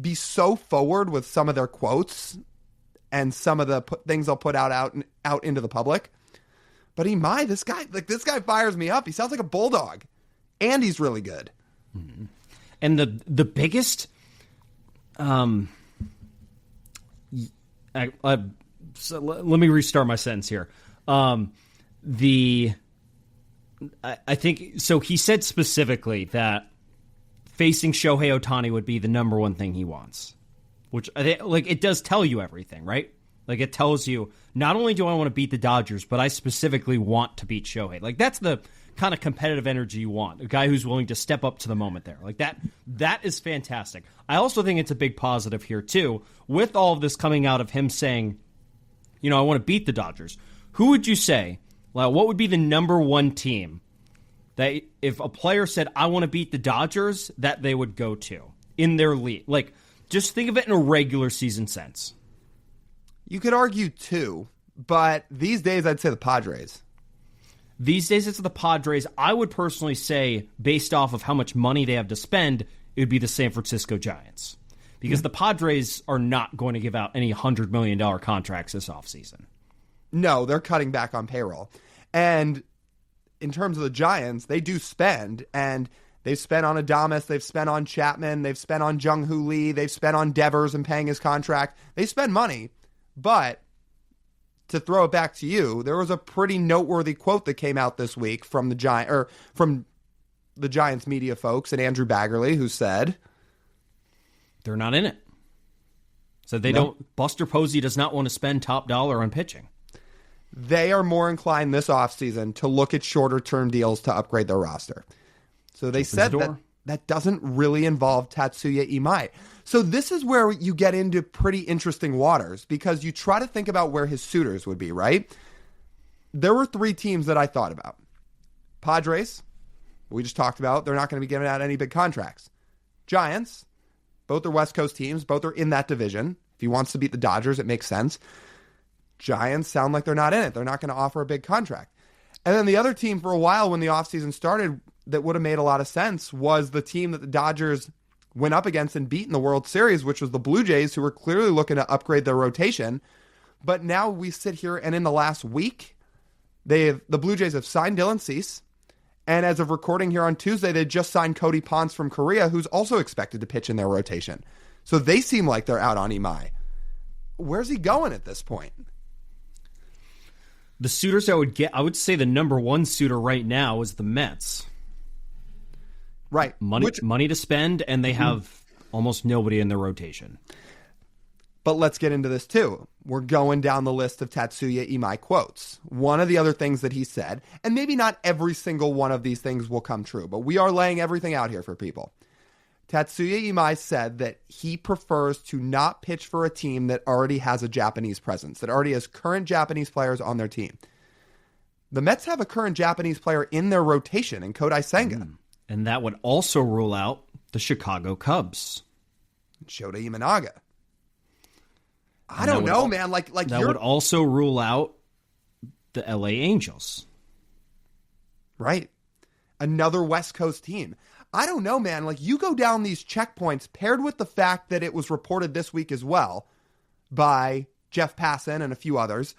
be so forward with some of their quotes and some of the things they'll put out into the public. But Imai, this guy fires me up. He sounds like a bulldog, and he's really good. Mm-hmm. And the biggest, so let me restart my sentence here. I think so. He said specifically that facing Shohei Ohtani would be the number one thing he wants, which I think, like, it does tell you everything, right? Like, it tells you not only do I want to beat the Dodgers, but I specifically want to beat Shohei. Like, that's the kind of competitive energy you want. A guy who's willing to step up to the moment there. Like, that is fantastic. I also think it's a big positive here too, with all of this coming out of him saying, you know, I want to beat the Dodgers. Who would you say? Well, what would be the number one team that if a player said, I want to beat the Dodgers, that they would go to in their league. Like, just think of it in a regular season sense. You could argue two, but these days I'd say the Padres. These days it's the Padres. I would personally say, based off of how much money they have to spend, it would be the San Francisco Giants. Because the Padres are not going to give out any $100 million contracts this offseason. No, they're cutting back on payroll. And in terms of the Giants, they do spend, and they've spent on Adames, they've spent on Chapman, they've spent on Jung-Hoo Lee, they've spent on Devers and paying his contract. They spend money, but to throw it back to you, there was a pretty noteworthy quote that came out this week from the Giants media folks and Andrew Baggerly, who said, they're not in it. So they don't. Buster Posey does not want to spend top dollar on pitching. They are more inclined this offseason to look at shorter-term deals to upgrade their roster. So they said that doesn't really involve Tatsuya Imai. So this is where you get into pretty interesting waters, because you try to think about where his suitors would be, right? There were three teams that I thought about. Padres, we just talked about, they're not going to be giving out any big contracts. Giants, both are West Coast teams, both are in that division. If he wants to beat the Dodgers, it makes sense. Giants sound like they're not in it. They're not going to offer a big contract. And then the other team for a while when the offseason started that would have made a lot of sense was the team that the Dodgers went up against and beat in the World Series, which was the Blue Jays, who were clearly looking to upgrade their rotation. But now we sit here, and in the last week, the Blue Jays have signed Dylan Cease. And as of recording here on Tuesday, they just signed Cody Ponce from Korea, who's also expected to pitch in their rotation. So they seem like they're out on Imai. Where's he going at this point? The suitors I would say the number one suitor right now is the Mets. Right. Money to spend, and they have almost nobody in their rotation. But let's get into this too. We're going down the list of Tatsuya Imai quotes. One of the other things that he said, and maybe not every single one of these things will come true, but we are laying everything out here for people. Tatsuya Imai said that he prefers to not pitch for a team that already has a Japanese presence, that already has current Japanese players on their team. The Mets have a current Japanese player in their rotation in Kodai Senga. And that would also rule out the Chicago Cubs. Shota Imanaga. I don't know, man. That would also rule out the LA Angels. Right. Another West Coast team. I don't know, man. Like, you go down these checkpoints paired with the fact that it was reported this week as well by Jeff Passan and a few others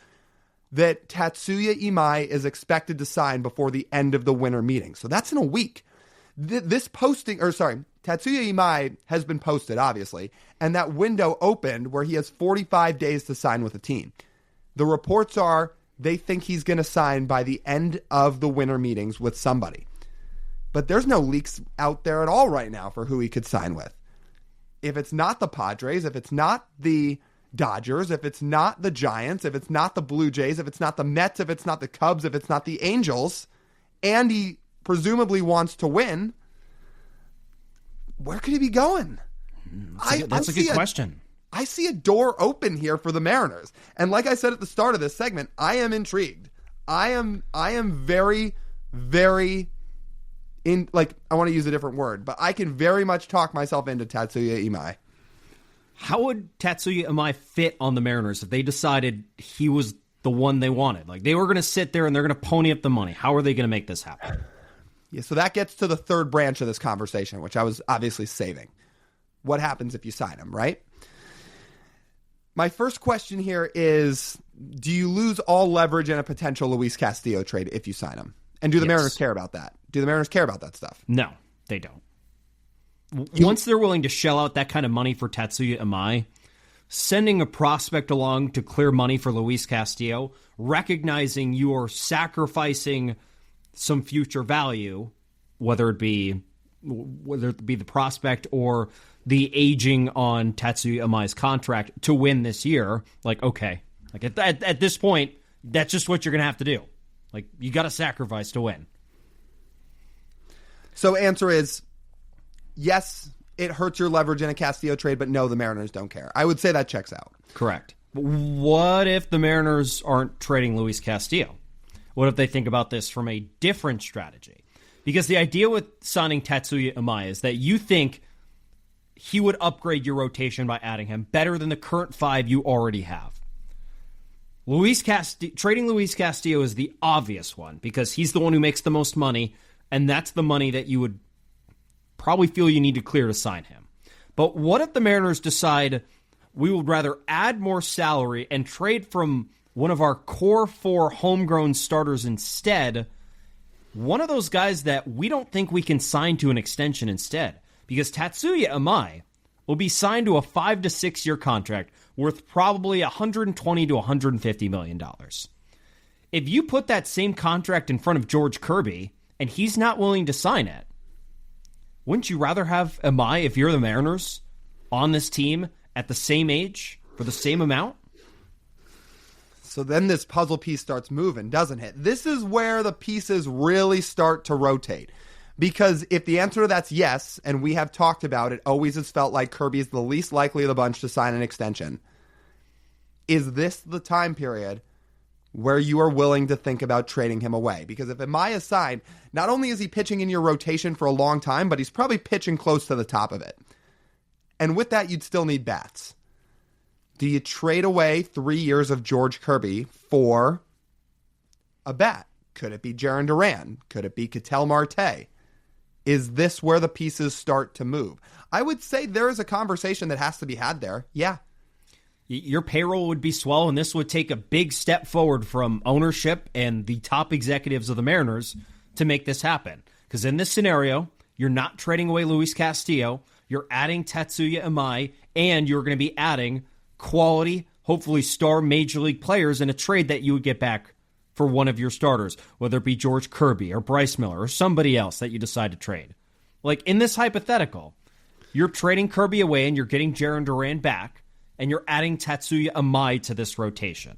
that Tatsuya Imai is expected to sign before the end of the winter meeting. So that's in a week. Tatsuya Imai has been posted, obviously, and that window opened where he has 45 days to sign with a team. The reports are they think he's going to sign by the end of the winter meetings with somebody. But there's no leaks out there at all right now for who he could sign with. If it's not the Padres, if it's not the Dodgers, if it's not the Giants, if it's not the Blue Jays, if it's not the Mets, if it's not the Cubs, if it's not the Angels, and he presumably wants to win, where could he be going? That's a good question. I see a door open here for the Mariners. And like I said at the start of this segment, I am intrigued. I am very, very I want to use a different word, but I can very much talk myself into Tatsuya Imai. How would Tatsuya Imai fit on the Mariners if they decided he was the one they wanted? Like, they were going to sit there and they're going to pony up the money. How are they going to make this happen? Yeah, so that gets to the third branch of this conversation, which I was obviously saving. What happens if you sign him, right? My first question here is, do you lose all leverage in a potential Luis Castillo trade if you sign him? And do the Mariners care about that? Do the Mariners care about that stuff? No, they don't. Once they're willing to shell out that kind of money for Tatsuya Imai, sending a prospect along to clear money for Luis Castillo, recognizing you're sacrificing some future value, whether it be the prospect or the aging on Tatsuya Imai's contract to win this year, like, okay, like at this point, that's just what you're going to have to do. Like, you got to sacrifice to win. So answer is, yes, it hurts your leverage in a Castillo trade, but no, the Mariners don't care. I would say that checks out. Correct. But what if the Mariners aren't trading Luis Castillo? What if they think about this from a different strategy? Because the idea with signing Tatsuya Imai is that you think he would upgrade your rotation by adding him better than the current 5 you already have. Trading Luis Castillo is the obvious one because he's the one who makes the most money, and that's the money that you would probably feel you need to clear to sign him. But what if the Mariners decide we would rather add more salary and trade from one of our core 4 homegrown starters instead, one of those guys that we don't think we can sign to an extension instead? Because Tatsuya Imai will be signed to a 5 to 6 year contract worth probably $120 to $150 million. If you put that same contract in front of George Kirby and he's not willing to sign it, wouldn't you rather have Imai, if you're the Mariners, on this team at the same age for the same amount? So then this puzzle piece starts moving, doesn't it? This is where the pieces really start to rotate. Because if the answer to that's yes, and we have talked about it, always has felt like Kirby is the least likely of the bunch to sign an extension. Is this the time period where you are willing to think about trading him away? Because if Imai is signed, not only is he pitching in your rotation for a long time, but he's probably pitching close to the top of it. And with that, you'd still need bats. Do you trade away 3 years of George Kirby for a bat? Could it be Jarren Duran? Could it be Ketel Marte? Is this where the pieces start to move? I would say there is a conversation that has to be had there. Yeah. Your payroll would be swell, and this would take a big step forward from ownership and the top executives of the Mariners to make this happen. Because in this scenario, you're not trading away Luis Castillo, you're adding Tatsuya Imai, and you're going to be adding quality, hopefully star major league players in a trade that you would get back for one of your starters, whether it be George Kirby or Bryce Miller or somebody else that you decide to trade. Like in this hypothetical, you're trading Kirby away and you're getting Jarren Duran back, and you're adding Tatsuya Imai to this rotation.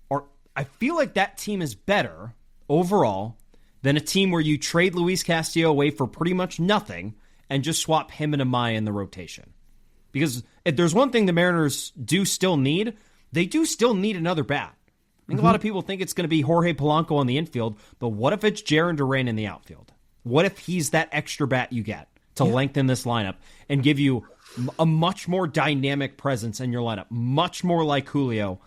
Or I feel like that team is better overall than a team where you trade Luis Castillo away for pretty much nothing and just swap him and Imai in the rotation. Because if there's one thing the Mariners do still need, they do still need another bat. I think a lot of people think it's going to be Jorge Polanco on the infield, but what if it's Jarren Duran in the outfield? What if he's that extra bat you get to lengthen this lineup and give you a much more dynamic presence in your lineup, much more like Julio?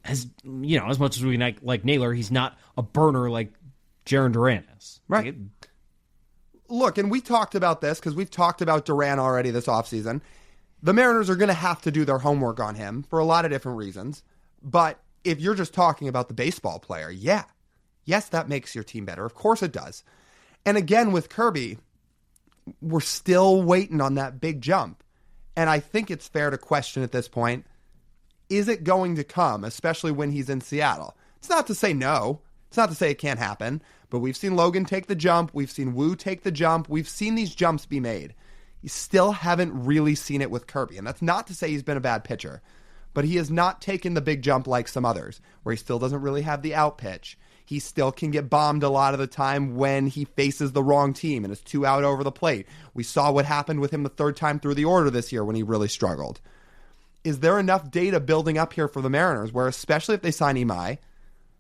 As much as we like Naylor, he's not a burner like Jarren Duran is. Right. Look, and we talked about this because we've talked about Duran already this offseason. The Mariners are going to have to do their homework on him for a lot of different reasons, but if you're just talking about the baseball player, yes, that makes your team better. Of course it does. And again, with Kirby, we're still waiting on that big jump. And I think it's fair to question at this point, is it going to come, especially when he's in Seattle? It's not to say no. It's not to say it can't happen. But we've seen Logan take the jump. We've seen Wu take the jump. We've seen these jumps be made. You still haven't really seen it with Kirby. And that's not to say he's been a bad pitcher. But he has not taken the big jump like some others, where he still doesn't really have the out pitch. He still can get bombed a lot of the time when he faces the wrong team and is 2 out over the plate. We saw what happened with him the 3rd time through the order this year when he really struggled. Is there enough data building up here for the Mariners where, especially if they sign Imai,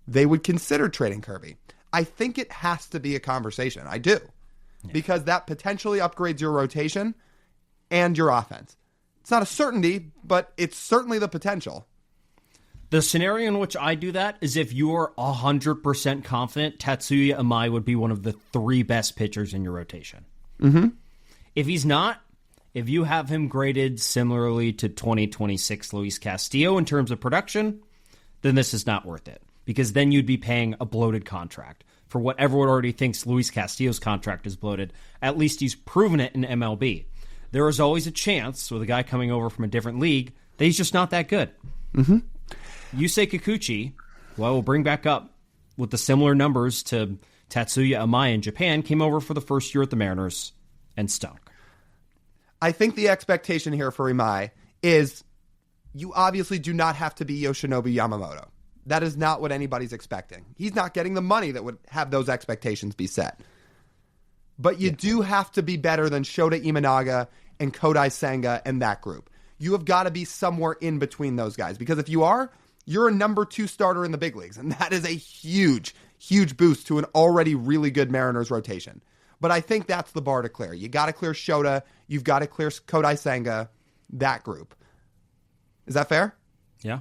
they would consider trading Kirby? I think it has to be a conversation. I do. Yeah. Because that potentially upgrades your rotation and your offense. It's not a certainty, but it's certainly the potential. The scenario in which I do that is if you are 100% confident Tatsuya Imai would be one of the 3 best pitchers in your rotation. Mm-hmm. If he's not, if you have him graded similarly to 2026 Luis Castillo in terms of production, then this is not worth it. Because then you'd be paying a bloated contract for what everyone already thinks Luis Castillo's contract is bloated. At least he's proven it in MLB. There is always a chance with a guy coming over from a different league that he's just not that good. Mm-hmm. Yusei Kikuchi, who I will bring back up with the similar numbers to Tatsuya Imai in Japan, came over for the first year at the Mariners and stunk. I think the expectation here for Imai is you obviously do not have to be Yoshinobu Yamamoto. That is not what anybody's expecting. He's not getting the money that would have those expectations be set. But you do have to be better than Shota Imanaga and Kodai Senga and that group. You have got to be somewhere in between those guys. Because if you are, you're a number 2 starter in the big leagues. And that is a huge, huge boost to an already really good Mariners rotation. But I think that's the bar to clear. You got to clear Shota. You've got to clear Kodai Senga, that group. Is that fair? Yeah.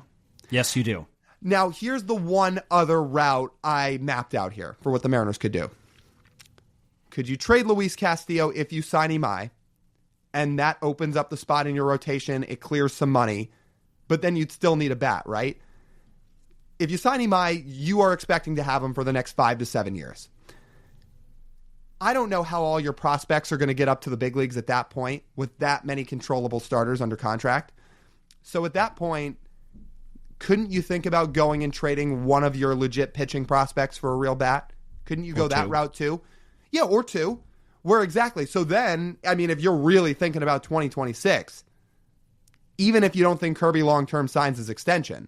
Yes, you do. Now, here's the one other route I mapped out here for what the Mariners could do. Could you trade Luis Castillo if you sign Imai? And that opens up the spot in your rotation. It clears some money. But then you'd still need a bat, right? If you sign Imai, you are expecting to have him for the next 5 to 7 years. I don't know how all your prospects are going to get up to the big leagues at that point with that many controllable starters under contract. So at that point, couldn't you think about going and trading one of your legit pitching prospects for a real bat? Couldn't you go that route too? Yeah, or two. Where exactly? So then, I mean, if you're really thinking about 2026, even if you don't think Kirby long-term signs his extension,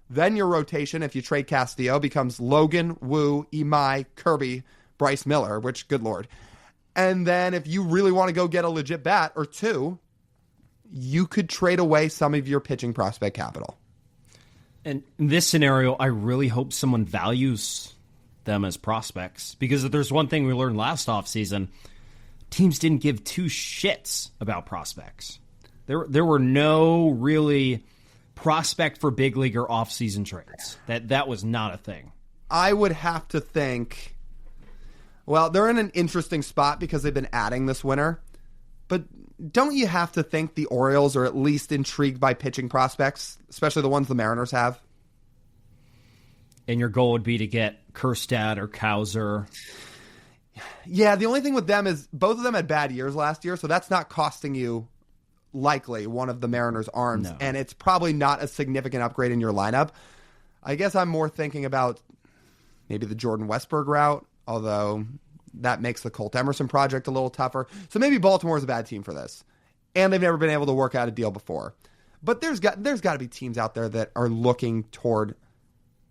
then your rotation, if you trade Castillo, becomes Logan, Wu, Imai, Kirby, Bryce Miller, which, good Lord. And then if you really want to go get a legit bat or two, you could trade away some of your pitching prospect capital. And in this scenario, I really hope someone values them as prospects. Because if there's one thing we learned last offseason, teams didn't give two shits about prospects. There were no really prospect for big league or offseason trades. That was not a thing. I would have to think, well, they're in an interesting spot because they've been adding this winter. But don't you have to think the Orioles are at least intrigued by pitching prospects, especially the ones the Mariners have? And your goal would be to get Kjerstad or Kauser. Yeah, the only thing with them is both of them had bad years last year, so that's not costing you likely one of the Mariners' arms, No. and it's probably not a significant upgrade in your lineup. I guess I'm more thinking about maybe the Jordan Westberg route, although that makes the Colt Emerson project a little tougher. So maybe Baltimore's a bad team for this, and they've never been able to work out a deal before. But there's got to be teams out there that are looking toward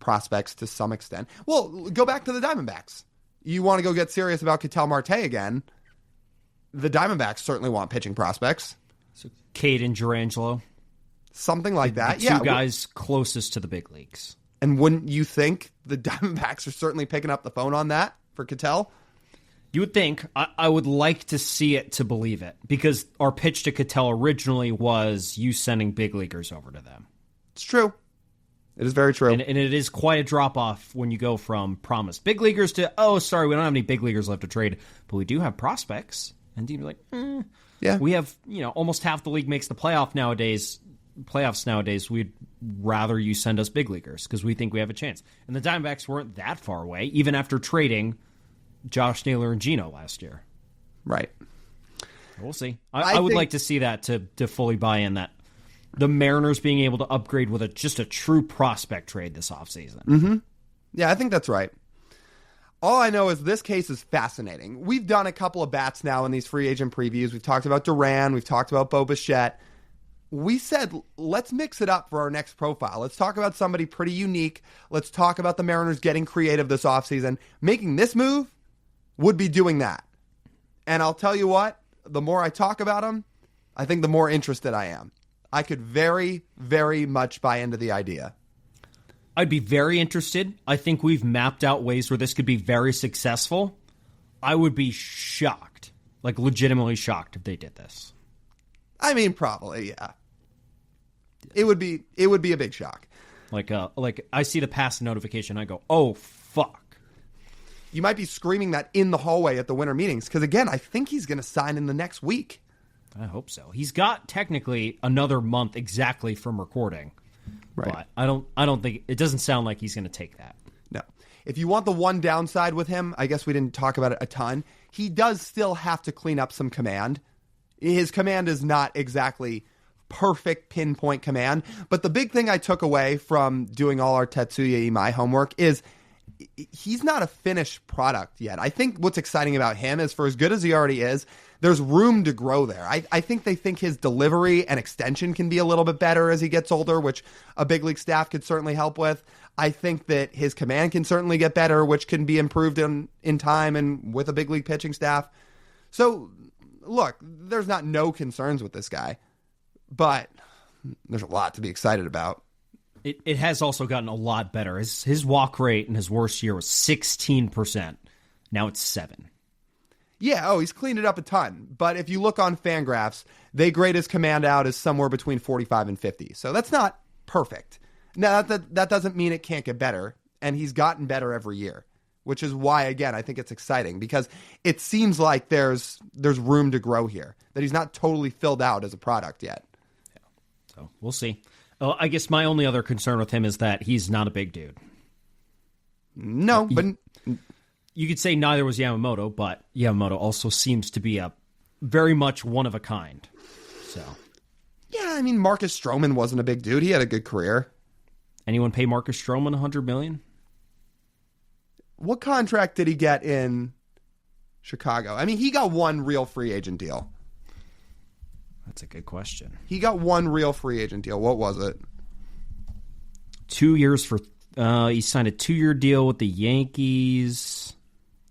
prospects to some extent. Well, go back to the Diamondbacks. You want to go get serious about Ketel Marte again. The Diamondbacks certainly want pitching prospects. So Cade and Gerangelo. Something like that. The two guys closest to the big leagues. And wouldn't you think the Diamondbacks are certainly picking up the phone on that for Ketel? You would think. I would like to see it to believe it. Because our pitch to Ketel originally was you sending big leaguers over to them. It's true. It is very true. And it is quite a drop-off when you go from promised big leaguers to, oh, sorry, we don't have any big leaguers left to trade, but we do have prospects. And teams are like, yeah. We have, almost half the league makes the playoffs nowadays. We'd rather you send us big leaguers because we think we have a chance. And the Diamondbacks weren't that far away, even after trading Josh Naylor and Geno last year. Right. We'll see. I would like to see that to fully buy in that the Mariners being able to upgrade with just a true prospect trade this offseason. Mm-hmm. Yeah, I think that's right. All I know is this case is fascinating. We've done a couple of bats now in these free agent previews. We've talked about Duran. We've talked about Bo Bichette. We said, let's mix it up for our next profile. Let's talk about somebody pretty unique. Let's talk about the Mariners getting creative this offseason. Making this move would be doing that. And I'll tell you what, the more I talk about them, I think the more interested I am. I could very, very much buy into the idea. I'd be very interested. I think we've mapped out ways where this could be very successful. I would be shocked, like legitimately shocked if they did this. I mean, probably, yeah. It would be a big shock. Like I see the pass notification, I go, oh, fuck. You might be screaming that in the hallway at the winter meetings, because again, I think he's going to sign in the next week. I hope so. He's got technically another month exactly from recording. Right. But I don't think it doesn't sound like he's going to take that. No. If you want the one downside with him, I guess we didn't talk about it a ton. He does still have to clean up some command. His command is not exactly perfect pinpoint command. But the big thing I took away from doing all our Tatsuya Imai homework is he's not a finished product yet. I think what's exciting about him is for as good as he already is, there's room to grow there. I think they think his delivery and extension can be a little bit better as he gets older, which a big league staff could certainly help with. I think that his command can certainly get better, which can be improved in time and with a big league pitching staff. So, look, there's not no concerns with this guy, but there's a lot to be excited about. It has also gotten a lot better. His walk rate in his worst year was 16%. Now it's 7%. Yeah, he's cleaned it up a ton. But if you look on Fangraphs, they grade his command out as somewhere between 45 and 50. So that's not perfect. Now, that doesn't mean it can't get better. And he's gotten better every year, which is why, again, I think it's exciting because it seems like there's room to grow here, that he's not totally filled out as a product yet. Yeah. So we'll see. I guess my only other concern with him is that he's not a big dude. No, but you could say neither was Yamamoto, but Yamamoto also seems to be a very much one of a kind. So, yeah, I mean, Marcus Stroman wasn't a big dude. He had a good career. Anyone pay Marcus Stroman $100 million? What contract did he get in Chicago? I mean, he got one real free agent deal. That's a good question. He got one real free agent deal. What was it? 2 years for... he signed a 2-year deal with the Yankees.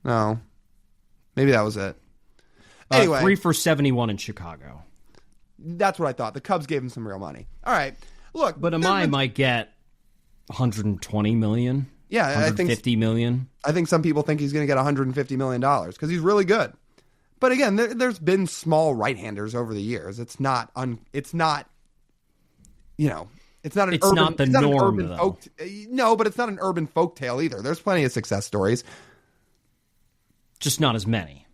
No. Maybe that was it. Anyway. 3 for $71 in Chicago. That's what I thought. The Cubs gave him some real money. All right. Look. But Imai might get $120 million. Yeah, $150 million. I think some people think he's going to get $150 million because he's really good. But again, there's been small right-handers over the years. It's not it's not the norm, though. No, but it's not an urban folktale either. There's plenty of success stories. Just not as many.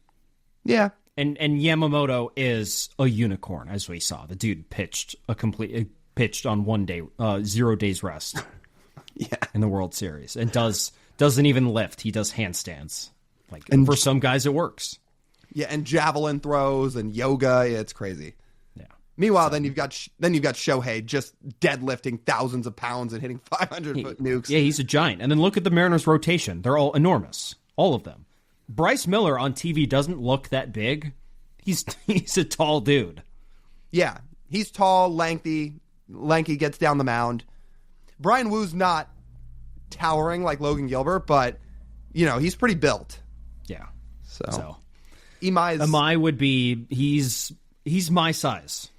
Yeah. And Yamamoto is a unicorn, as we saw. The dude pitched on 1 day, 0 days rest. Yeah. In the World Series. And doesn't even lift. He does handstands. And for some guys it works. Yeah, and javelin throws and yoga. Yeah, it's crazy. Yeah. Meanwhile, then you've got Shohei just deadlifting thousands of pounds and hitting 500-foot nukes. Yeah, he's a giant. And then look at the Mariners' rotation. They're all enormous. All of them. Bryce Miller on TV doesn't look that big. He's a tall dude. Yeah, he's tall, lanky, gets down the mound. Brian Woo's not towering like Logan Gilbert, but, he's pretty built. Yeah. So. Imai would be, he's my size.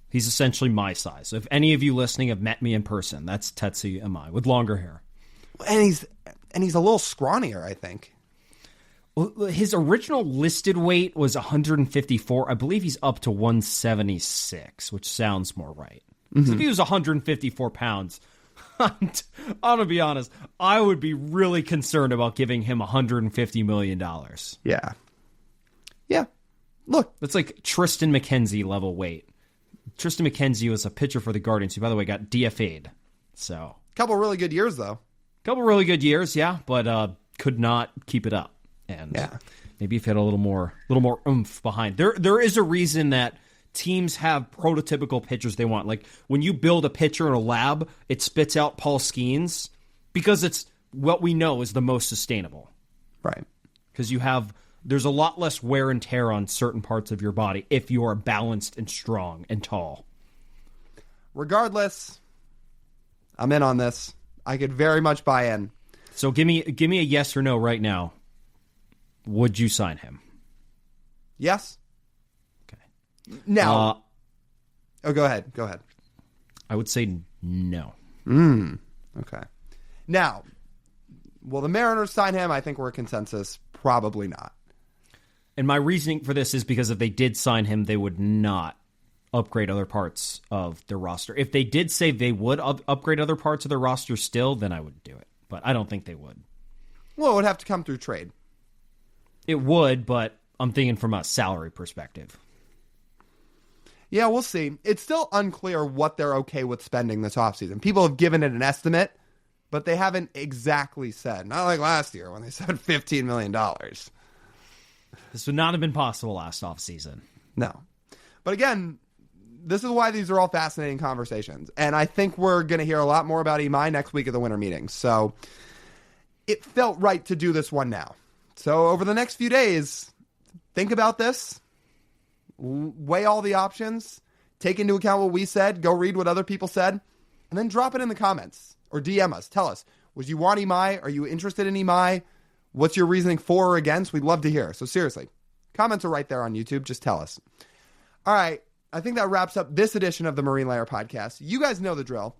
He's essentially my size. If any of you listening have met me in person, that's Tatsuya Imai with longer hair. And he's a little scrawnier, I think. Well, his original listed weight was 154. I believe he's up to 176, which sounds more right. Mm-hmm. So if he was 154 pounds, I'm going to be honest, I would be really concerned about giving him $150 million. Yeah. Yeah. Look. That's like Tristan McKenzie level weight. Tristan McKenzie was a pitcher for the Guardians, who, by the way, got DFA'd. So, couple really good years, though. Couple really good years, yeah, but could not keep it up. And maybe if he had a little more oomph behind. There is a reason that teams have prototypical pitchers they want. Like when you build a pitcher in a lab, it spits out Paul Skeens because it's what we know is the most sustainable. Right. Because there's a lot less wear and tear on certain parts of your body if you are balanced and strong and tall. Regardless, I'm in on this. I could very much buy in. So give me a yes or no right now. Would you sign him? Yes. Okay. Now. Go ahead. I would say no. Okay. Now, will the Mariners sign him? I think we're a consensus. Probably not. And my reasoning for this is because if they did sign him, they would not upgrade other parts of their roster. If they did say they would upgrade other parts of their roster still, then I would do it. But I don't think they would. Well, it would have to come through trade. It would, but I'm thinking from a salary perspective. Yeah, we'll see. It's still unclear what they're okay with spending this offseason. People have given it an estimate, but they haven't exactly said. Not like last year when they said $15 million. This would not have been possible last offseason. No. But again, this is why these are all fascinating conversations. And I think we're going to hear a lot more about Imai next week at the winter meetings. So it felt right to do this one now. So over the next few days, think about this. Weigh all the options. Take into account what we said. Go read what other people said. And then drop it in the comments. Or DM us. Tell us. Would you want Imai? Are you interested in Imai? What's your reasoning for or against? We'd love to hear. So seriously, comments are right there on YouTube. Just tell us. All right. I think that wraps up this edition of the Marine Layer Podcast. You guys know the drill.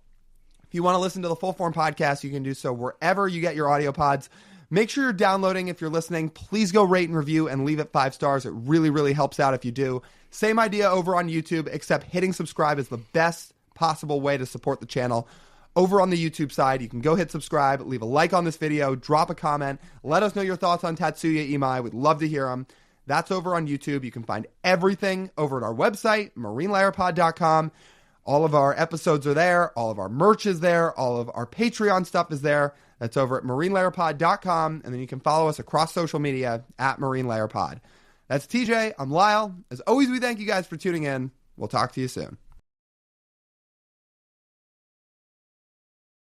If you want to listen to the full form podcast, you can do so wherever you get your audio pods. Make sure you're downloading if you're listening. Please go rate and review and leave it 5 stars. It really, really helps out if you do. Same idea over on YouTube, except hitting subscribe is the best possible way to support the channel. Over on the YouTube side, you can go hit subscribe, leave a like on this video, drop a comment, let us know your thoughts on Tatsuya Imai. We'd love to hear them. That's over on YouTube. You can find everything over at our website, marinelayerpod.com. All of our episodes are there. All of our merch is there. All of our Patreon stuff is there. That's over at marinelayerpod.com. And then you can follow us across social media at marinelayerpod. That's TJ. I'm Lyle. As always, we thank you guys for tuning in. We'll talk to you soon.